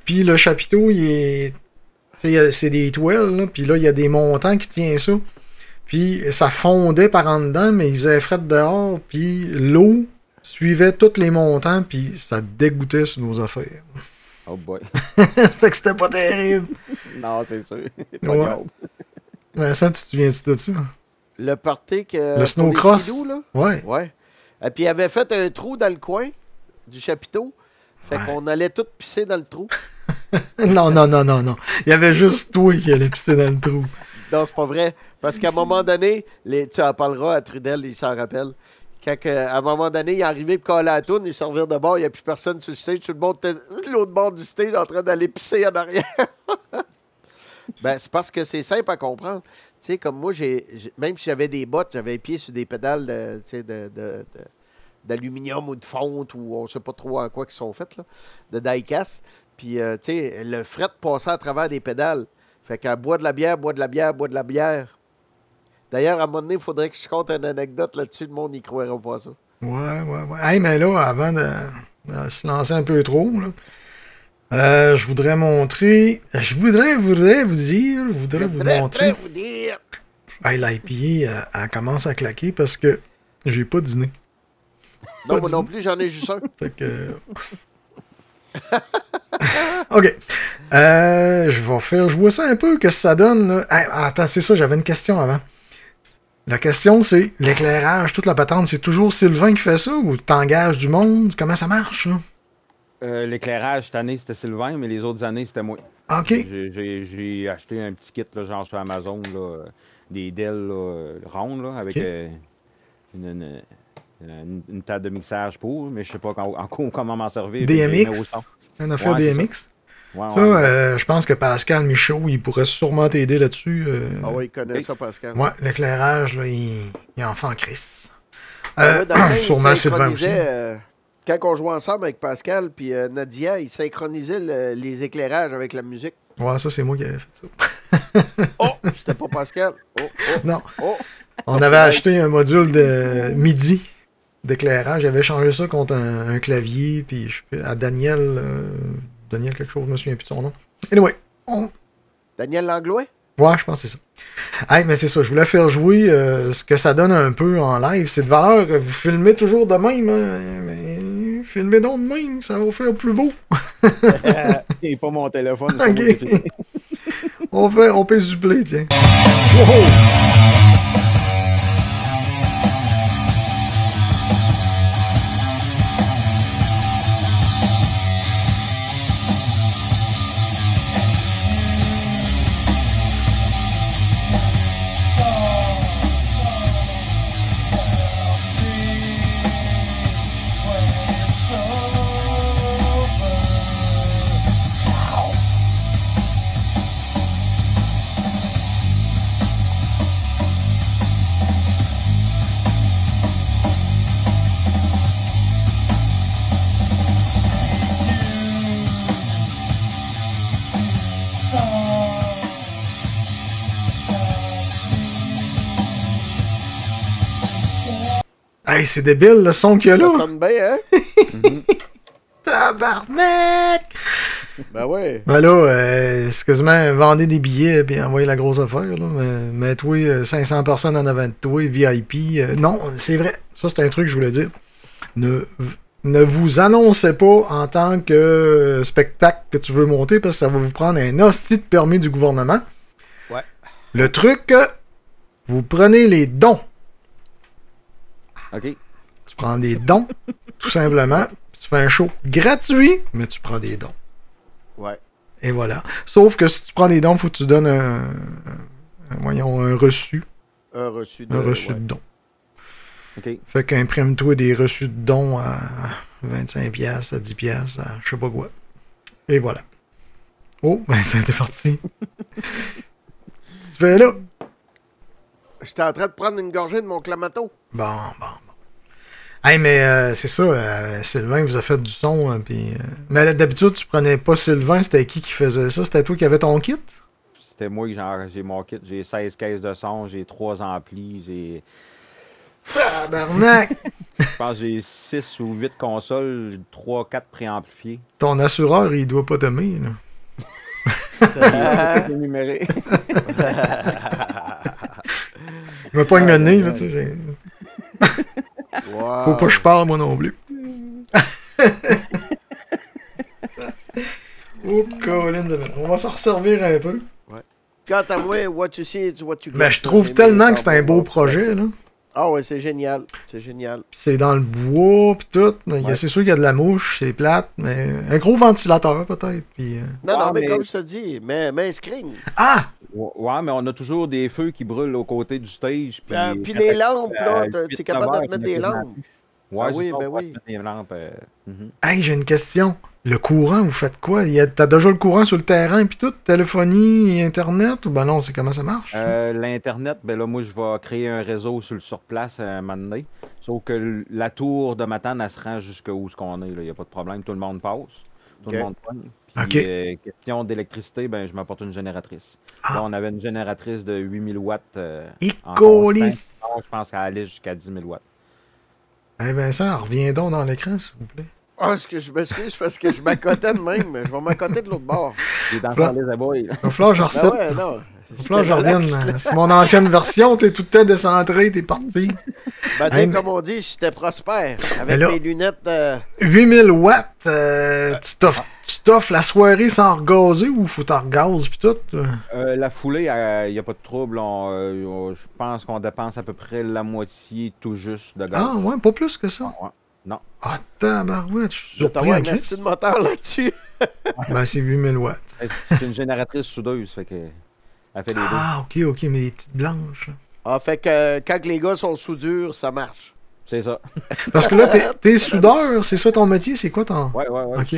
Puis le chapiteau, il est. Tu sais, c'est des toiles, là, puis là, il y a des montants qui tiennent ça. Puis ça fondait par en dedans, mais il faisait fret dehors, puis l'eau suivait tous les montants, puis ça dégoûtait sur nos affaires. Oh boy. Fait que c'était pas terrible. Non, c'est sûr. Pas Ouais. grave. Vincent, tu te souviens-tu de ça? Le party que. Le pour les snowcross. skidoo, là? Ouais. Ouais. Et puis, il avait fait un trou dans le coin du chapiteau. Fait Ouais. qu'on allait tout pisser dans le trou. Non. Il y avait juste toi qui allait pisser dans le trou. Non, c'est pas vrai. Parce qu'à un moment donné, tu en parleras à Trudel, il s'en rappelle. À un moment donné, il est arrivé pour coller à la toune, il servir de bord, il n'y a plus personne sur le stage. Tout le monde était de l'autre bord du stage en train d'aller pisser en arrière. Ben, c'est parce que c'est simple à comprendre. Tu sais, comme moi, même si j'avais des bottes, j'avais les pieds sur des pédales d'aluminium ou de fonte ou on sait pas trop en quoi qu'ils sont faites, là, de die-cast. Puis, tu sais, le fret passait à travers des pédales. Fait qu'elle boit de la bière, boit de la bière, boit de la bière. D'ailleurs, à un moment donné, il faudrait que je compte une anecdote là-dessus. Le monde n'y croirait pas ça. Ouais. Hey, mais là, avant de se lancer un peu trop, là, je voudrais montrer. Je voudrais vous montrer. vous dire. Hey, l'IPA, elle commence à claquer parce que j'ai pas dîné. Non, Pas moi dit. non plus, j'en ai juste un. Fait que. OK. Je vais faire jouer ça un peu, qu'est-ce que ça donne, là. Hey, attends, c'est ça, j'avais une question avant. La question, c'est l'éclairage, toute la patente, c'est toujours Sylvain qui fait ça ou t'engages du monde? Comment ça marche, là? L'éclairage, cette année, c'était Sylvain, mais les autres années, c'était moi. OK. J'ai acheté un petit kit, là, genre sur Amazon, là, des Dell là, rondes, là, avec Ok. une table de mixage pour, mais je sais pas comment m'en servir. DMX? Une affaire Ouais, c'est DMX? Ouais, Ça, ouais. je pense que Pascal Michaud, il pourrait sûrement t'aider là-dessus. Ah oui, il connaît ça, Pascal. Ouais, l'éclairage, là, il en fait en crise. Moi, dans le temps, il Sûrement Sylvain aussi. synchronisait, quand on jouait ensemble avec Pascal puis Nadia, il synchronisait les éclairages avec la musique. Ouais, ça, c'est moi qui avais fait ça. Oh, c'était pas Pascal. Oh, oh, Non. oh. On avait acheté un module de MIDI d'éclairage. J'avais changé ça contre un clavier, puis à Daniel... Daniel quelque chose, je me souviens plus de son nom. Anyway, Daniel Langlois? ouais, je pense que c'est ça. Hey, mais c'est ça, je voulais faire jouer ce que ça donne un peu en live. C'est de valeur, vous filmez toujours de même, hein, mais filmez donc de même, ça va vous faire plus beau. Et pas mon téléphone. Ok. On pèse du play, tiens. Wow! Hey, c'est débile le son qu'il y a là. Ça sonne bien, hein? Tabarnak! Ben ouais. Ben là, excuse-moi, vendez des billets et envoyez la grosse affaire. Là, mais mets-toi 500 personnes en avant de toi, VIP. Non, c'est vrai. Ça, c'est un truc que je voulais dire. Ne vous annoncez pas en tant que spectacle que tu veux monter parce que ça va vous prendre un hostie de permis du gouvernement. Ouais. Le truc, vous prenez les dons. OK. Tu prends des dons, tout simplement. Puis tu fais un show gratuit, mais tu prends des dons. Ouais. Et voilà. Sauf que si tu prends des dons, il faut que tu donnes un reçu. Un reçu de, de dons. OK. Fait qu'imprime-toi des reçus de dons à 25$, à 10$, à je sais pas quoi. Et voilà. Oh, ben ça était parti. Tu fais là? J'étais en train de prendre une gorgée de mon clamato. Bon. Hey, mais c'est ça, Sylvain vous a fait du son. Puis, mais d'habitude, tu prenais pas Sylvain, c'était qui faisait ça? C'était toi qui avais ton kit? C'était moi que j'ai mon kit. J'ai 16 caisses de son, j'ai 3 amplis, j'ai... Tabarnak! Je pense que j'ai 6 ou 8 consoles, 3-4 préamplifiés. Ton assureur, il doit pas t'aimer, là. C'est numéré. Je me pogne le nez, là, tu sais. Wow. Faut pas que je parle, moi non plus. Oh, Colin de merde. On va s'en resservir un peu. Quant à moi, what you see is what you get. Mais je trouve tellement que c'est un beau projet, là. Ah ouais, c'est génial. C'est génial. Puis c'est dans le bois, puis tout. C'est sûr qu'il y a de la mouche, c'est plate, mais un gros ventilateur, peut-être. Puis, Non, mais mais- comme je te dis, mais un screen. Ah! Ouais, mais on a toujours des feux qui brûlent aux côtés du stage. Puis les lampes, là, tu es capable de te mettre des lampes. Ouais, Ah oui, ben oui. Mettre des lampes. Hey, j'ai une question. Le courant, vous faites quoi? T'as déjà le courant sur le terrain, puis tout? Téléphonie, Internet? Ou ben non, c'est comment ça marche? L'Internet, ben là, moi, je vais créer un réseau sur place un moment donné. Sauf que la tour de Matane, elle se rend jusqu'où ce qu'on est. Il n'y a pas de problème. Tout le monde passe. Tout le Ok. monde pogne. Ok. Puis, question d'électricité, ben, je m'apporte une génératrice. Ah. Là, on avait une génératrice de 8000 watts. En Icolis! constant. Je pense qu'elle allait jusqu'à 10 000 watts. Eh Vincent, reviens donc dans l'écran, s'il vous plaît. Ah, est-ce que je m'excuse parce que je m'accotais de même, mais je vais m'accoter de l'autre bord. Il est dans Fla- les abois. Il va falloir que je Ben recette. ouais, non. Il va falloir que je revienne. C'est mon ancienne version, t'es tout le temps décentré, t'es parti. Ben, Hey, mais- comme on dit, j'étais prospère. Mais Avec là- mes lunettes. 8000 watts, tu t'offres la soirée sans regazer ou faut t'en regaz pis tout? La foulée, il n'y a pas de trouble. Je pense qu'on dépense à peu près la moitié tout juste de gaz. Ah ouais, pas plus que ça. Ouais. Non. Ah tabarouette, je suis Je vais surpris t'avoir en un Christ. esti de moteur là-dessus. Ben c'est 8000 watts. C'est une génératrice soudeuse, fait que elle fait les deux. Ah ok, mais les petites blanches. là. Ah, fait que quand les gars sont soudures, ça marche. C'est ça. Parce que là, t'es soudeur, c'est ça ton métier? C'est quoi ton... Ouais. Ok.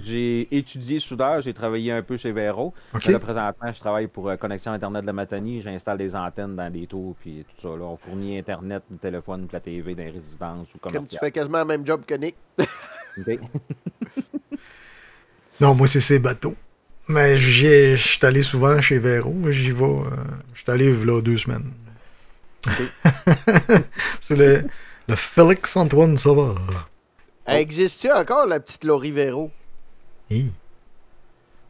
J'ai étudié soudeur, j'ai travaillé un peu chez Vero. Ok. Là, présentement, je travaille pour Connexion Internet de la Matanie. J'installe des antennes dans des tours, puis tout ça. Là, on fournit Internet, le téléphone, puis la TV dans les résidences ou Comme tu commerciales. fais quasiment le même job que Nick. OK. Non, moi c'est ces bateaux. Mais je suis allé souvent chez Véro, j'y vais. Je suis allé là 2 semaines. C'est le Félix-Antoine Savard. Existe-tu encore la petite Laurie Véro? Hi,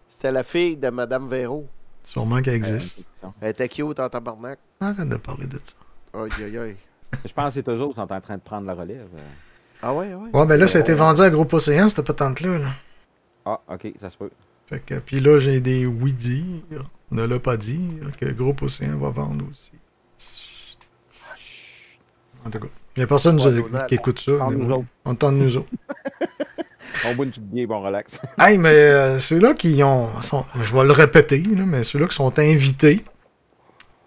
C'était la fille de Madame Véro. sûrement qu'elle existe. Elle était cute en tabarnak. Arrête de parler de ça. Aïe. Je pense que c'est eux autres qui sont en train de prendre la relève. Ah ouais. Ouais, ben là, ça a été vendu à Groupe Océan, cette patente-là. Là. Ah, OK, ça se peut. Fait que, puis là, j'ai des oui-dire, ne l'a pas dire, que Groupe Océan va vendre aussi. En tout cas, il n'y a personne Ouais, qui écoute ça. Parle mais nous oui, autres. on entend nous autres. On boit une petite bière, bon, relax. Hey, mais ceux-là qui sont, je vais le répéter, là, mais ceux-là qui sont invités,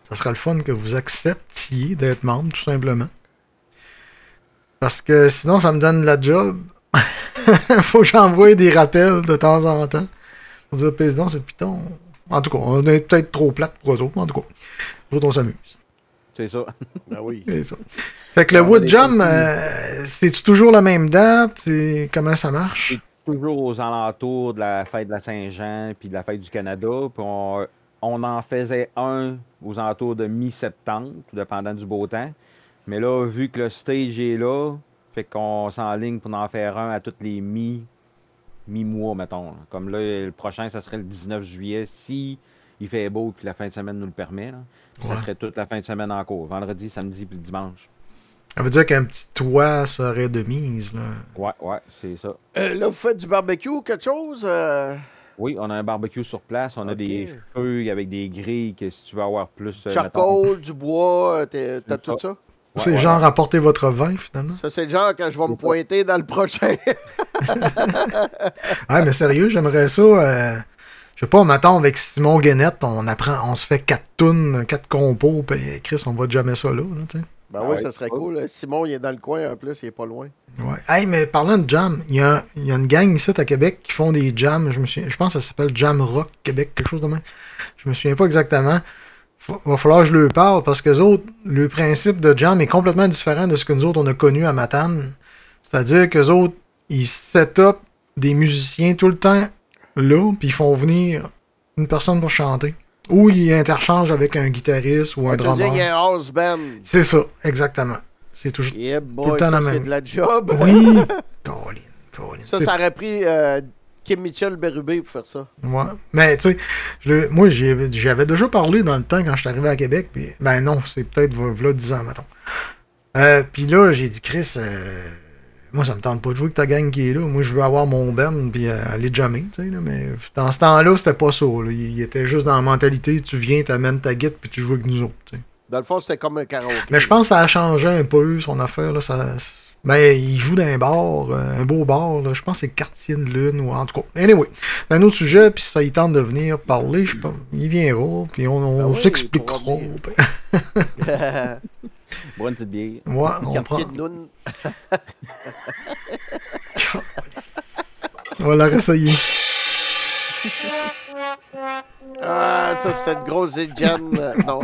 ça sera le fun que vous acceptiez d'être membre, tout simplement. Parce que sinon, ça me donne de la job. Faut que j'envoie des rappels de temps en temps. Pour dire, président, c'est le piton. En tout cas, on est peut-être trop plate pour eux autres, mais en tout cas, nous autres, on s'amuse. C'est ça. Ben oui. C'est ça. Fait que le On a Wood des Jam, contenus. c'est-tu toujours la même date? Comment ça marche? C'est toujours aux alentours de la fête de la Saint-Jean puis de la fête du Canada. Puis on en faisait un aux alentours de mi-septembre, tout dépendant du beau temps. Mais là, vu que le stage est là, fait qu'on s'enligne pour en faire un à tous les mi-mois, mettons. Là. Comme là, le prochain, ça serait le 19 juillet, si il fait beau et que la fin de semaine nous le permet. Là. Ça serait toute la fin de semaine en cours. Vendredi, samedi puis dimanche. Ça veut dire qu'un petit toit serait de mise, là. Ouais, c'est ça. Là, vous faites du barbecue ou quelque chose? Oui, on a un barbecue sur place. On a des feux avec des grilles que si tu veux avoir plus... charcoal, du bois, t'as tout ça? C'est genre apporter votre vin, finalement. Ça, c'est le genre que je vais me pointer dans le prochain. Mais sérieux, j'aimerais ça... je sais pas, mettons, avec Simon Guénette, on se fait 4 tunes, 4 compos, puis Chris, on va jamais ça là, tu sais. Ben oui, ça serait cool. Simon, il est dans le coin en plus, il est pas loin. Ouais. Hey, mais parlant de jam, il y a une gang ici à Québec qui font des jams. Je pense que ça s'appelle Jam Rock Québec, quelque chose de même. Je me souviens pas exactement. Va falloir que je leur parle parce que les autres, le principe de jam est complètement différent de ce que nous autres on a connu à Matane. C'est-à-dire que les autres, ils set up des musiciens tout le temps là, puis ils font venir une personne pour chanter. Ou ils interchangent avec un guitariste ou un drummer. Il y a un house band. C'est ça, exactement. C'est toujours tout le temps la même. C'est de la job. Oui. Colin. Ça aurait pris Kim Mitchell Berube pour faire ça. Ouais. Mais tu sais, moi j'avais déjà parlé dans le temps quand je suis arrivé à Québec. Puis, ben non, c'est peut-être là 10 ans, mettons. Puis là, j'ai dit, Chris, moi ça me tente pas de jouer avec ta gang qui est là. Moi je veux avoir mon band puis aller jammer, tu sais. Mais dans ce temps-là, c'était pas ça. Là. Il était juste dans la mentalité, tu viens, t'amènes ta guitare puis tu joues avec nous autres. T'sais. Dans le fond, c'était comme un karaoké. Mais je pense que ça a changé un peu son affaire. Là. Ben, il joue dans un bar, un beau bar. Là. Je pense que c'est Quartier de Lune ou en tout cas. Anyway, c'est un autre sujet, puis ça il tente de venir parler, je sais pas. Il viendra, puis on s'expliquera. Bois une petite bière. Ouais, Quartier de Lune. On va la réessayer. Ah, ça, c'est une grosse Jen. Non.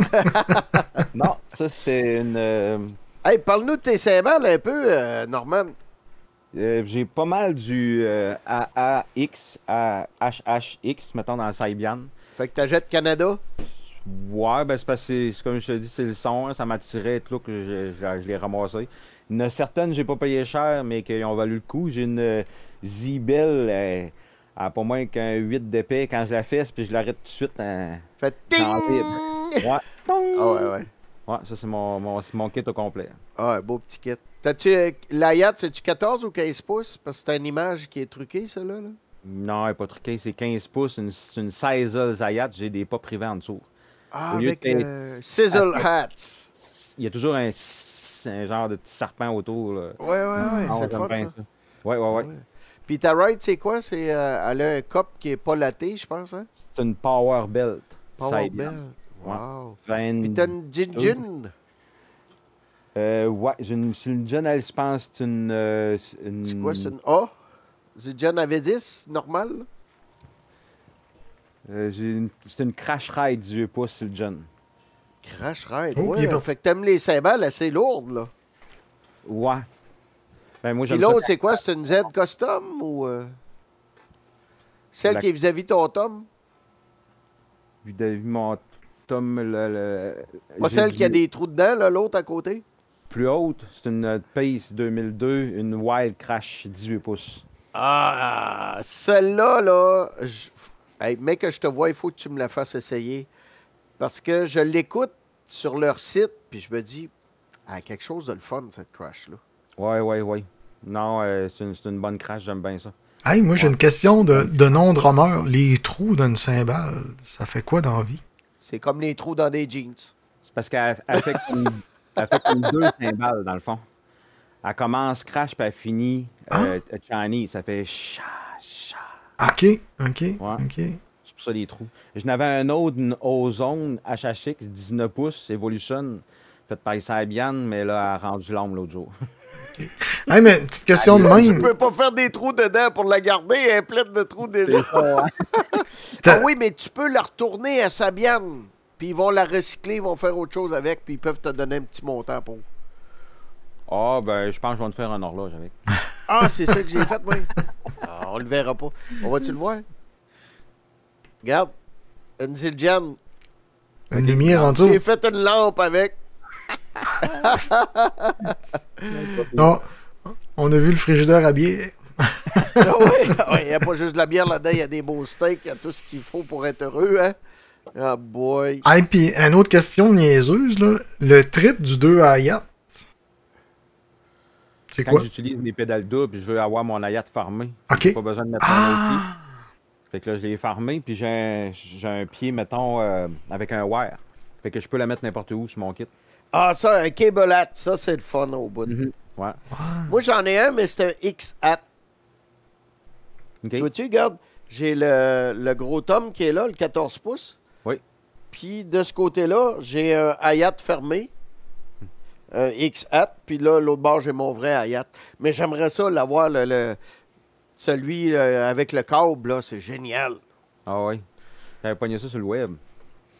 Non, ça, c'était une... Hey, parle-nous de tes cymbales un peu, Norman. J'ai pas mal du AAX à HHX, mettons, dans le Saibian. Fait que t'achètes Canada? Ouais, ben c'est parce que, comme je te dis, c'est le son, hein, ça m'attirait, tout là, que je l'ai ramassé. Il y en a certaines, j'ai pas payé cher, mais qui ont valu le coup. J'ai une Zibel, elle a pas moins qu'un 8 d'épais quand je la fesse, puis je l'arrête tout de suite. Fait ting! Ouais. Ah ouais. Ouais, ça c'est mon kit au complet. Ah, un beau petit kit. T'as-tu l'Ayat, c'est-tu 14 ou 15 pouces? Parce que c'est une image qui est truquée, celle-là. Là? Non, elle n'est pas truquée, c'est 15 pouces, c'est une 16 Zayat, j'ai des pas privés en dessous. Ah, avec Sizzle Hats. Il y a toujours un genre de petit serpent autour. Là. Ouais, c'est le fun, ça. Ouais. Puis ta ride, c'est quoi? Elle a un cop qui est pas laté, je pense, hein? C'est une Power Belt. Power Belt. Wow. Ouais. Puis t'as une Jin? Ouais, j'ai une Jin, elle, je pense, c'est une... C'est quoi, c'est une A? C'est Jin avait 10, normal? C'est une Crash Ride 18 pouces, c'est le Jin. Crash Ride, ouais. Fait que t'aimes les cymbales assez lourdes, là. Ouais. Ben, moi, puis l'autre, c'est quoi? C'est une Z Custom ou... Celle qui est vis-à-vis ton tome? Vis-à-vis mon tome, pas celle qui a des trous dedans, là, l'autre à côté? Plus haute, c'est une Pace 2002, une Wild Crash 18 pouces. Ah, celle-là, là... Hey, mec, que je te vois, il faut que tu me la fasses essayer. Parce que je l'écoute sur leur site, puis je me dis, quelque chose de le fun, cette crash-là. Ouais. Non, c'est une bonne crash, j'aime bien ça. Hey, moi, j'ai une question de non-drummer. Les trous d'une cymbale, ça fait quoi dans la vie? C'est comme les trous dans des jeans. C'est parce qu'elle fait comme 2 cymbales, dans le fond. Elle commence crash, puis elle finit Chani. Ça fait cha. OK. C'est pour ça les trous. J'en avais un autre, une Ozone HHX 19 pouces, Evolution, faite par Sabian, mais là, elle a rendu l'âme l'autre jour. Okay. Hey, mais petite question de même. Tu peux pas faire des trous dedans pour la garder, elle est pleine de trous déjà. Oui, mais tu peux la retourner à Sabian, puis ils vont la recycler, ils vont faire autre chose avec, puis ils peuvent te donner un petit montant pour. Ah, ben, je pense que je vais te faire un horloge avec. Ah, c'est ça que j'ai fait, oui. On le verra pas. On va-tu le voir? Regarde. Une Zildjian. Une lumière en dessous. J'ai fait une lampe avec. Non, on a vu le frigidaire à bière. Il n'y a pas juste de la bière là-dedans, il y a des beaux steaks, il y a tout ce qu'il faut pour être heureux, hein? Ah boy. Ah, puis une autre question niaiseuse, là. Le trip du 2 à Hayat. C'est Quand quoi? j'utilise mes pédales doubles, je veux avoir mon Hayat farmé. Ok. J'ai pas besoin de mettre un autre pied. Fait que là, je l'ai farmé, puis j'ai un pied, mettons, avec un wire. Fait que je peux la mettre n'importe où sur mon kit. Ah, ça, un cable hat, ça, c'est le fun au bout. Ouais. Moi, j'en ai un, mais c'est un X-hat. OK. Tu vois-tu, regarde, j'ai le gros tome qui est là, le 14 pouces. Oui. Puis de ce côté-là, j'ai un Hayat fermé, un X-hat, puis là, l'autre bord, j'ai mon vrai Hayat. Mais j'aimerais ça l'avoir, celui avec le câble, là, c'est génial. Ah oui. J'avais pogné ça sur le web.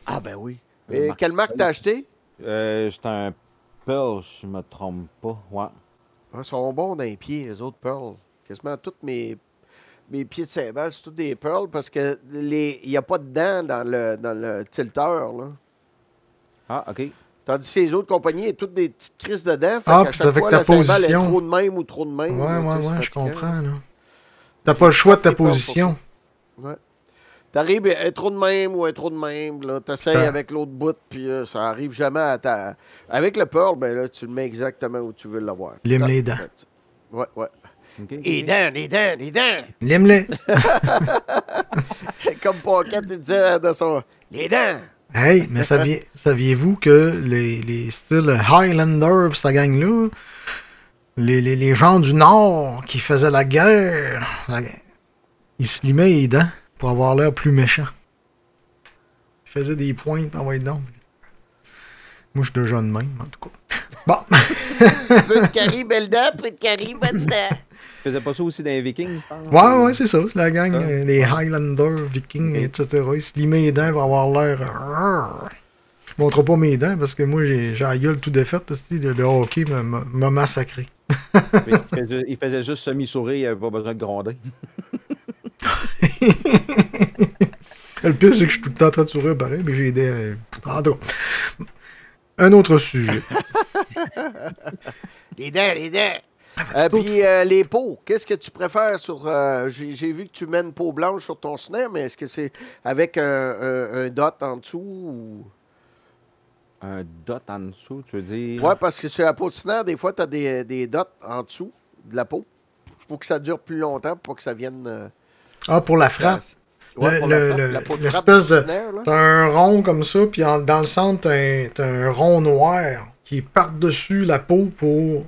Ah ben oui. Et quelle marque t'as acheté? C'est un Pearl, je me trompe pas. Ouais. Ah, ils sont bons dans les pieds, les autres Pearl. Quasiment tous mes pieds de cymbale, c'est tous des Pearl parce que il n'y a pas de dents dans le tilteur, là. Ah, OK. Tandis que les autres compagnies, il y a toutes des petites crises de dents. Ah, qu'à puis chaque avec fois, ta la cymbale est position. trop de même ou trop de même. Ouais, là, tu sais, ouais, c'est ouais, je fatigant. comprends, là. T'as pas le choix de ta J'ai peur pour position. Ouais. T'arrives, elle est trop de même ou elle est trop de même. Là, t'essayes Ah. avec l'autre bout, puis ça arrive jamais à ta... Avec le Pearl, ben là, tu le mets exactement où tu veux l'avoir. Lime les dents. Ouais, ouais. OK. Les dents, les dents, les dents! Lime-les. Comme Pocket, il disait dans son... Les dents! Hey, mais saviez-vous que les styles Highlander pis cette gang-là, les gens du Nord qui faisaient la guerre, ils se limaient les dents pour avoir l'air plus méchant. Ils faisaient des pointes, envoyer dedans. Moi, je suis déjà de même, en tout cas. Bon. Peu de carry, belle dent, peu de carry, belle dent. Tu faisais pas ça aussi dans les Vikings, je pense? Ouais, c'est ça. C'est la gang, Ça? les Highlanders, Vikings, Ok. etc. Ils se limaient les dents pour avoir l'air... Je montre pas mes dents parce que moi, j'ai la gueule tout défaite. Le hockey m'a massacré. Il faisait juste semi-sourire, il avait pas besoin de gronder. Le pire, c'est que je suis tout le temps en train de sourire pareil, mais j'ai des... En tout cas, un autre sujet. Les dents, les dents. Puis les peaux, qu'est-ce que tu préfères sur... j'ai vu que tu mets une peau blanche sur ton snare, mais est-ce que c'est avec un dot en dessous ou... Un dot en dessous, tu veux dire? Ouais, parce que sur la peau de snare, des fois, tu as des dots en dessous de la peau. Il faut que ça dure plus longtemps pour pas que ça vienne... Ah, pour la frappe. Ouais, pour la frappe, la peau de frappe L'espèce du de... snare, là. T'as un rond comme ça, puis dans le centre, t'as un rond noir qui est par-dessus la peau pour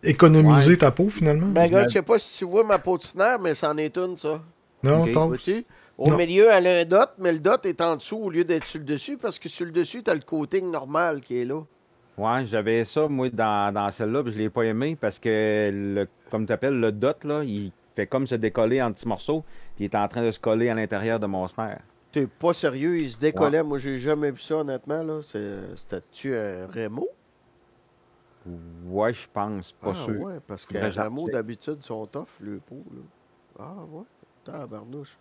économiser ta peau, finalement. Ben, gars, je sais pas si tu vois ma peau de snare, mais c'en est une, ça. Non, Ok. top. Vois-tu? Au Non. milieu, elle a un dot, mais le dot est en dessous au lieu d'être sur le dessus, parce que sur le dessus, tu as le coating normal qui est là. Ouais, j'avais ça, moi, dans celle-là, puis je l'ai pas aimé parce que, comme tu appelles, le dot, là, il fait comme se décoller en petits morceaux, puis il est en train de se coller à l'intérieur de mon snare. T'es pas sérieux, il se décollait. Moi, j'ai jamais vu ça, honnêtement. Là. C'était-tu un Remo? Ouais, je pense, pas Ah, sûr. ouais, parce que Ben, les j'en Remo, sais. d'habitude, sont tough, le pot. Là. Ah, ouais. Tabarnouche.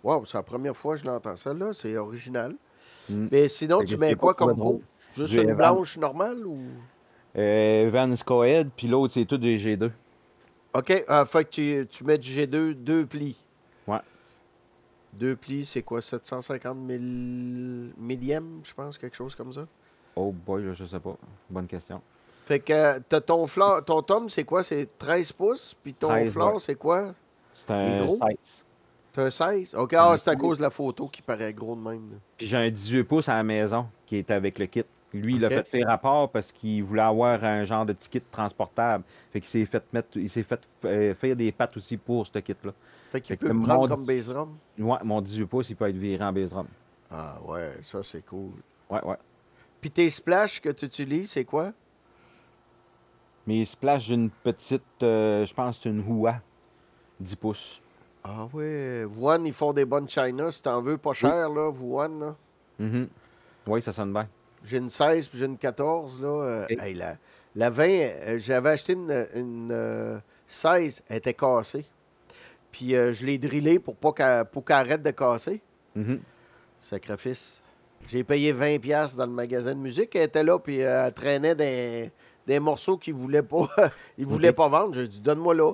Wow, c'est la première fois que je l'entends. Celle-là, c'est original. Mm. Mais sinon, Fait tu que mets c'est quoi pas comme drôle. peau? Juste J'ai une Van- blanche normale ou... Vans Coed, puis l'autre, c'est tout des G2. OK, fait que tu mets du G2, 2 plis. Ouais. 2 plis, c'est quoi, 750 millièmes, je pense, quelque chose comme ça? Oh boy, je sais pas. Bonne question. Fait que t'as ton tome, c'est quoi? C'est 13 pouces, puis ton 13, flore, ouais. c'est quoi? C'est Il est un gros? 16. T'as un 16? OK, c'est à cause de la photo qui paraît gros de même. Là. Puis j'ai un 18 pouces à la maison qui est avec le kit. Lui, il Ok. a fait faire rapport parce qu'il voulait avoir un genre de petit kit transportable. Fait qu'il s'est fait faire des pattes aussi pour ce kit-là. Fait qu'il Fait peut que me prendre mon- comme base drum. Ouais, mon 18 pouces, il peut être viré en base drum. Ah ouais, ça c'est cool. Ouais, ouais. Puis tes splashes que tu utilises, c'est quoi? Mais splash, j'ai une petite, je pense que c'est une Hua, 10 pouces. Ah ouais, Wuhan, ils font des bonnes China. Si t'en veux pas cher, là, Wuhan, là. Mhm. Oui, ça sonne bien. J'ai une 16 puis j'ai une 14, là. Ok. Hey, la 20, j'avais acheté une 16, elle était cassée. Puis je l'ai drillée pour qu'elle arrête de casser. Mhm. Sacrifice. J'ai payé 20$ dans le magasin de musique. Elle était là, puis elle traînait des morceaux qu'il ne voulait pas, il voulait pas vendre. J'ai dit, donne-moi là.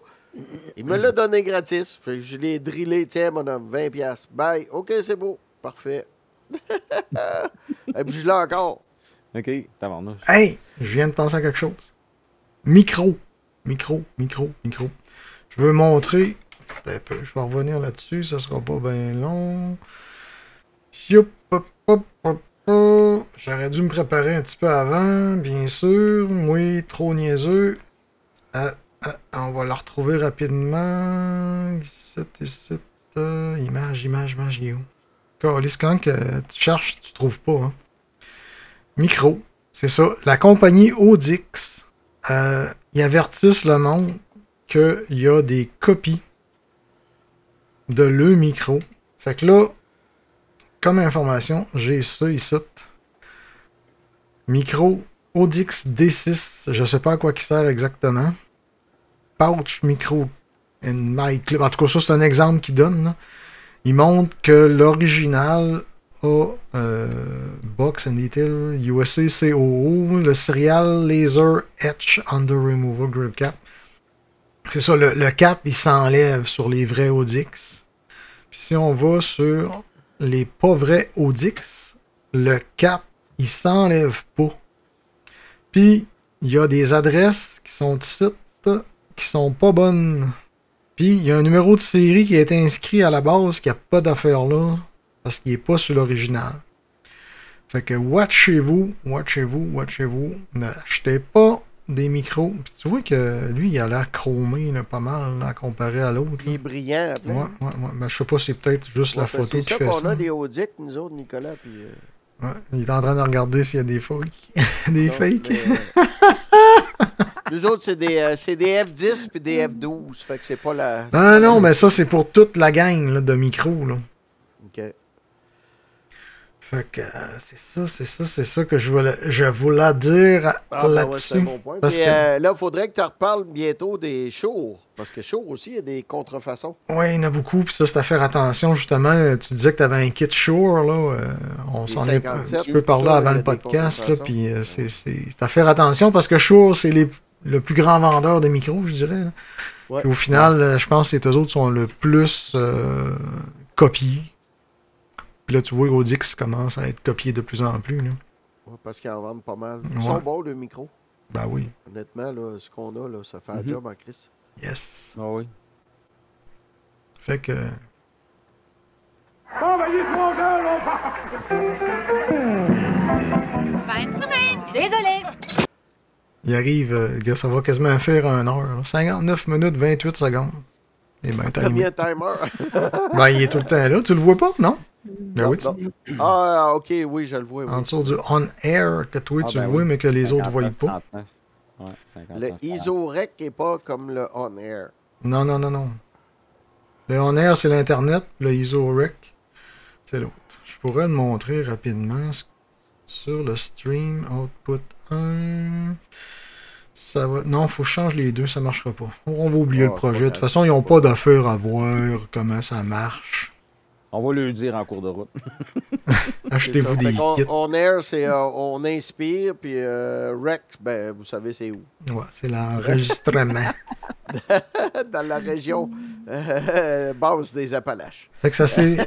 Il me l'a donné gratis. Puis je l'ai drillé. Tiens, mon homme, 20$. Bye. OK, c'est beau. Parfait. Et puis je l'ai encore. OK, tabarnouche. Hey, je viens de penser à quelque chose. Micro. Je veux montrer. Attends un peu, je vais revenir là-dessus, ça sera pas bien long. Youp, hop, hop, hop, hop. J'aurais dû me préparer un petit peu avant, bien sûr. Oui, trop niaiseux. On va la retrouver rapidement. Ici. Image, il est où? Calisse, quand que tu cherches, tu trouves pas, hein? Micro, c'est ça. La compagnie Audix, ils avertissent le monde qu'il y a des copies de le micro. Fait que là, comme information, j'ai ça ici. Micro Audix D6, je sais pas à quoi il sert exactement. Pouch Micro and Mic Clip. En tout cas, ça c'est un exemple qu'il donne, là. Il montre que l'original a Box and Detail, USA COO, le serial Laser Etch Under Removal Grip Cap. C'est ça, le cap, il s'enlève sur les vrais Audix. Puis si on va sur les pas vrais Audix, le cap, il s'enlève pas. Puis, il y a des adresses qui sont ici, qui sont pas bonnes. Puis, il y a un numéro de série qui a été inscrit à la base qui n'a pas d'affaire là, parce qu'il n'est pas sur l'original. Fait que, watchez-vous. N'achetez pas des micros. Puis tu vois que lui, il a l'air chromé là, pas mal là, comparé à l'autre. Il est brillant. Après. Ouais. Ben, je sais pas, c'est peut-être juste la photo qui fait ça. C'est ça qu'on a des Audix, nous autres, Nicolas. Puis, ouais, il est en train de regarder s'il y a des fakes. Des fakes. Nous autres, c'est des F10 puis des F12. Fait que c'est pas la. Non, mais ça, c'est pour toute la gang là, de micros. Là. OK. Fait que c'est ça que je voulais dire là-dessus. C'est un bon point. Puis, là, il faudrait que tu reparles bientôt des Shure. Parce que Shure aussi, il y a des contrefaçons. Oui, il y en a beaucoup. Puis ça, c'est à faire attention. Justement, tu disais que tu avais un kit Shure. Là, on s'en est un petit peu parlé avant le podcast. Là, puis c'est à faire attention parce que Shure, c'est le plus grand vendeur de micros, je dirais. Là. Ouais. Puis au final, je pense que eux autres sont le plus copiés. Puis là, tu vois, Audix commence à être copié de plus en plus. Là. Ouais, parce qu'ils en vendent pas mal. Ils sont bons, le micro. Ben oui. Honnêtement, là, ce qu'on a, là, ça fait un job en crise. Yes. Ah oui. Fait que... Bonne semaine! Désolé! Il arrive, gars, ça va quasiment faire 1 heure. Là. 59 minutes, 28 secondes. Et ben, t'as mis un timer? Ben, il est tout le temps là. Tu le vois pas, non? Ben non, oui, non. Ah, ok, oui, je le vois. Oui. En dessous du on-air que toi, tu le vois, mais que les autres ne voient pas. 59. Ouais, 59, le ISO-REC n'est pas comme le on-air. Non. Le on-air, c'est l'Internet. Le ISO-REC, c'est l'autre. Je pourrais le montrer rapidement sur le stream output 1. Ça va... Non, il faut que je change les deux, ça ne marchera pas. On va oublier le projet. De toute façon, ils n'ont pas d'affaire à voir comment ça marche. On va lui dire en cours de route. Achetez-vous des kits. On-air, c'est on inspire, puis rec, ben, vous savez c'est où. Ouais, c'est l'enregistrement. Dans la région basse des Appalaches. Fait que ça s'est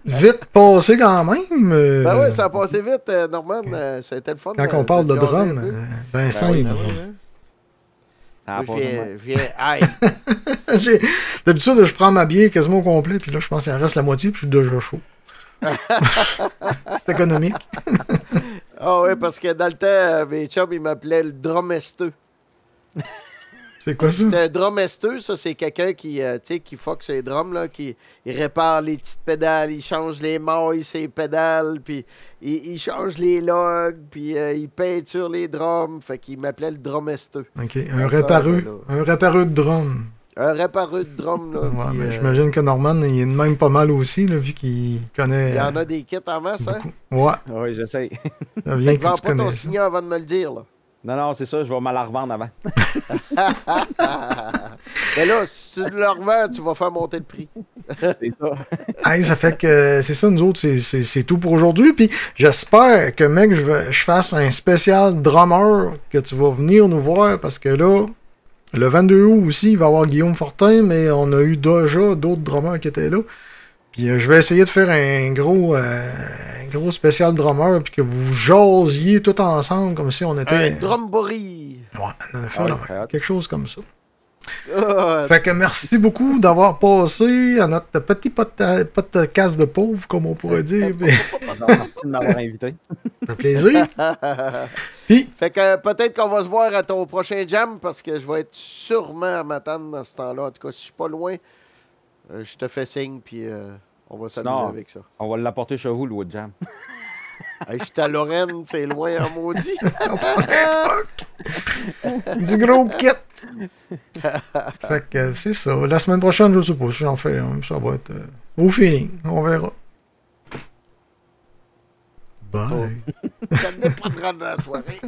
vite passé quand même. Ben oui, ça a passé vite, Norman. C'était le fun. Quand on parle de drum, ben simple. Viens, aïe. D'habitude, je prends ma bière quasiment au complet, puis là, je pense qu'il en reste la moitié, puis je suis déjà chaud. C'est économique. Ah oui, parce que dans le temps, mes chums, ils m'appelaient le drumesteux. C'est quoi ça? C'est un drumesteux, ça, c'est quelqu'un qui fuck ses drums, là, il répare les petites pédales, il change les mailles, ses pédales, puis il change les logs, puis il peinture les drums, fait qu'il m'appelait le drumesteux. OK, un répareux de drum. Un répareux de drum, là. Ouais, mais j'imagine que Norman, il est de même pas mal aussi, là, vu qu'il connaît... Il y en a des kits en masse, hein? Ouais. Oui, j'essaie. Ça vient que tu vends pas connais ton ça. signal avant de me le dire, là. Non, c'est ça, je vais me la revendre avant. Mais là, si tu le revends, tu vas faire monter le prix. C'est ça. Hey, ça fait que c'est ça, nous autres, c'est tout pour aujourd'hui. Puis j'espère que, mec, je fasse un spécial drummer, que tu vas venir nous voir, parce que là, le 22 août aussi, il va y avoir Guillaume Fortin, mais on a eu déjà d'autres drummers qui étaient là. Puis je vais essayer de faire un gros spécial drummer, puis que vous jasiez tout ensemble, comme si on était... Un drumboree. Ouais, on a fait quelque chose comme ça. Ah, Fait que merci beaucoup d'avoir passé à notre petit podcast de pauvre, comme on pourrait dire. Merci de m'avoir invité. Ça fait plaisir. Puis, Fait que peut-être qu'on va se voir à ton prochain jam parce que je vais être sûrement à Matane dans ce temps-là. En tout cas, si je suis pas loin, je te fais signe puis on va s'amuser Non. avec ça. On va l'apporter chez vous, le Wood Jam. Hey, je suis à Lorraine, c'est loin en maudit. du gros kit. Fait que c'est ça. La semaine prochaine, je sais pas si j'en fais un. Ça va être au feeling. On verra. Bye. Ça dépendra de la soirée.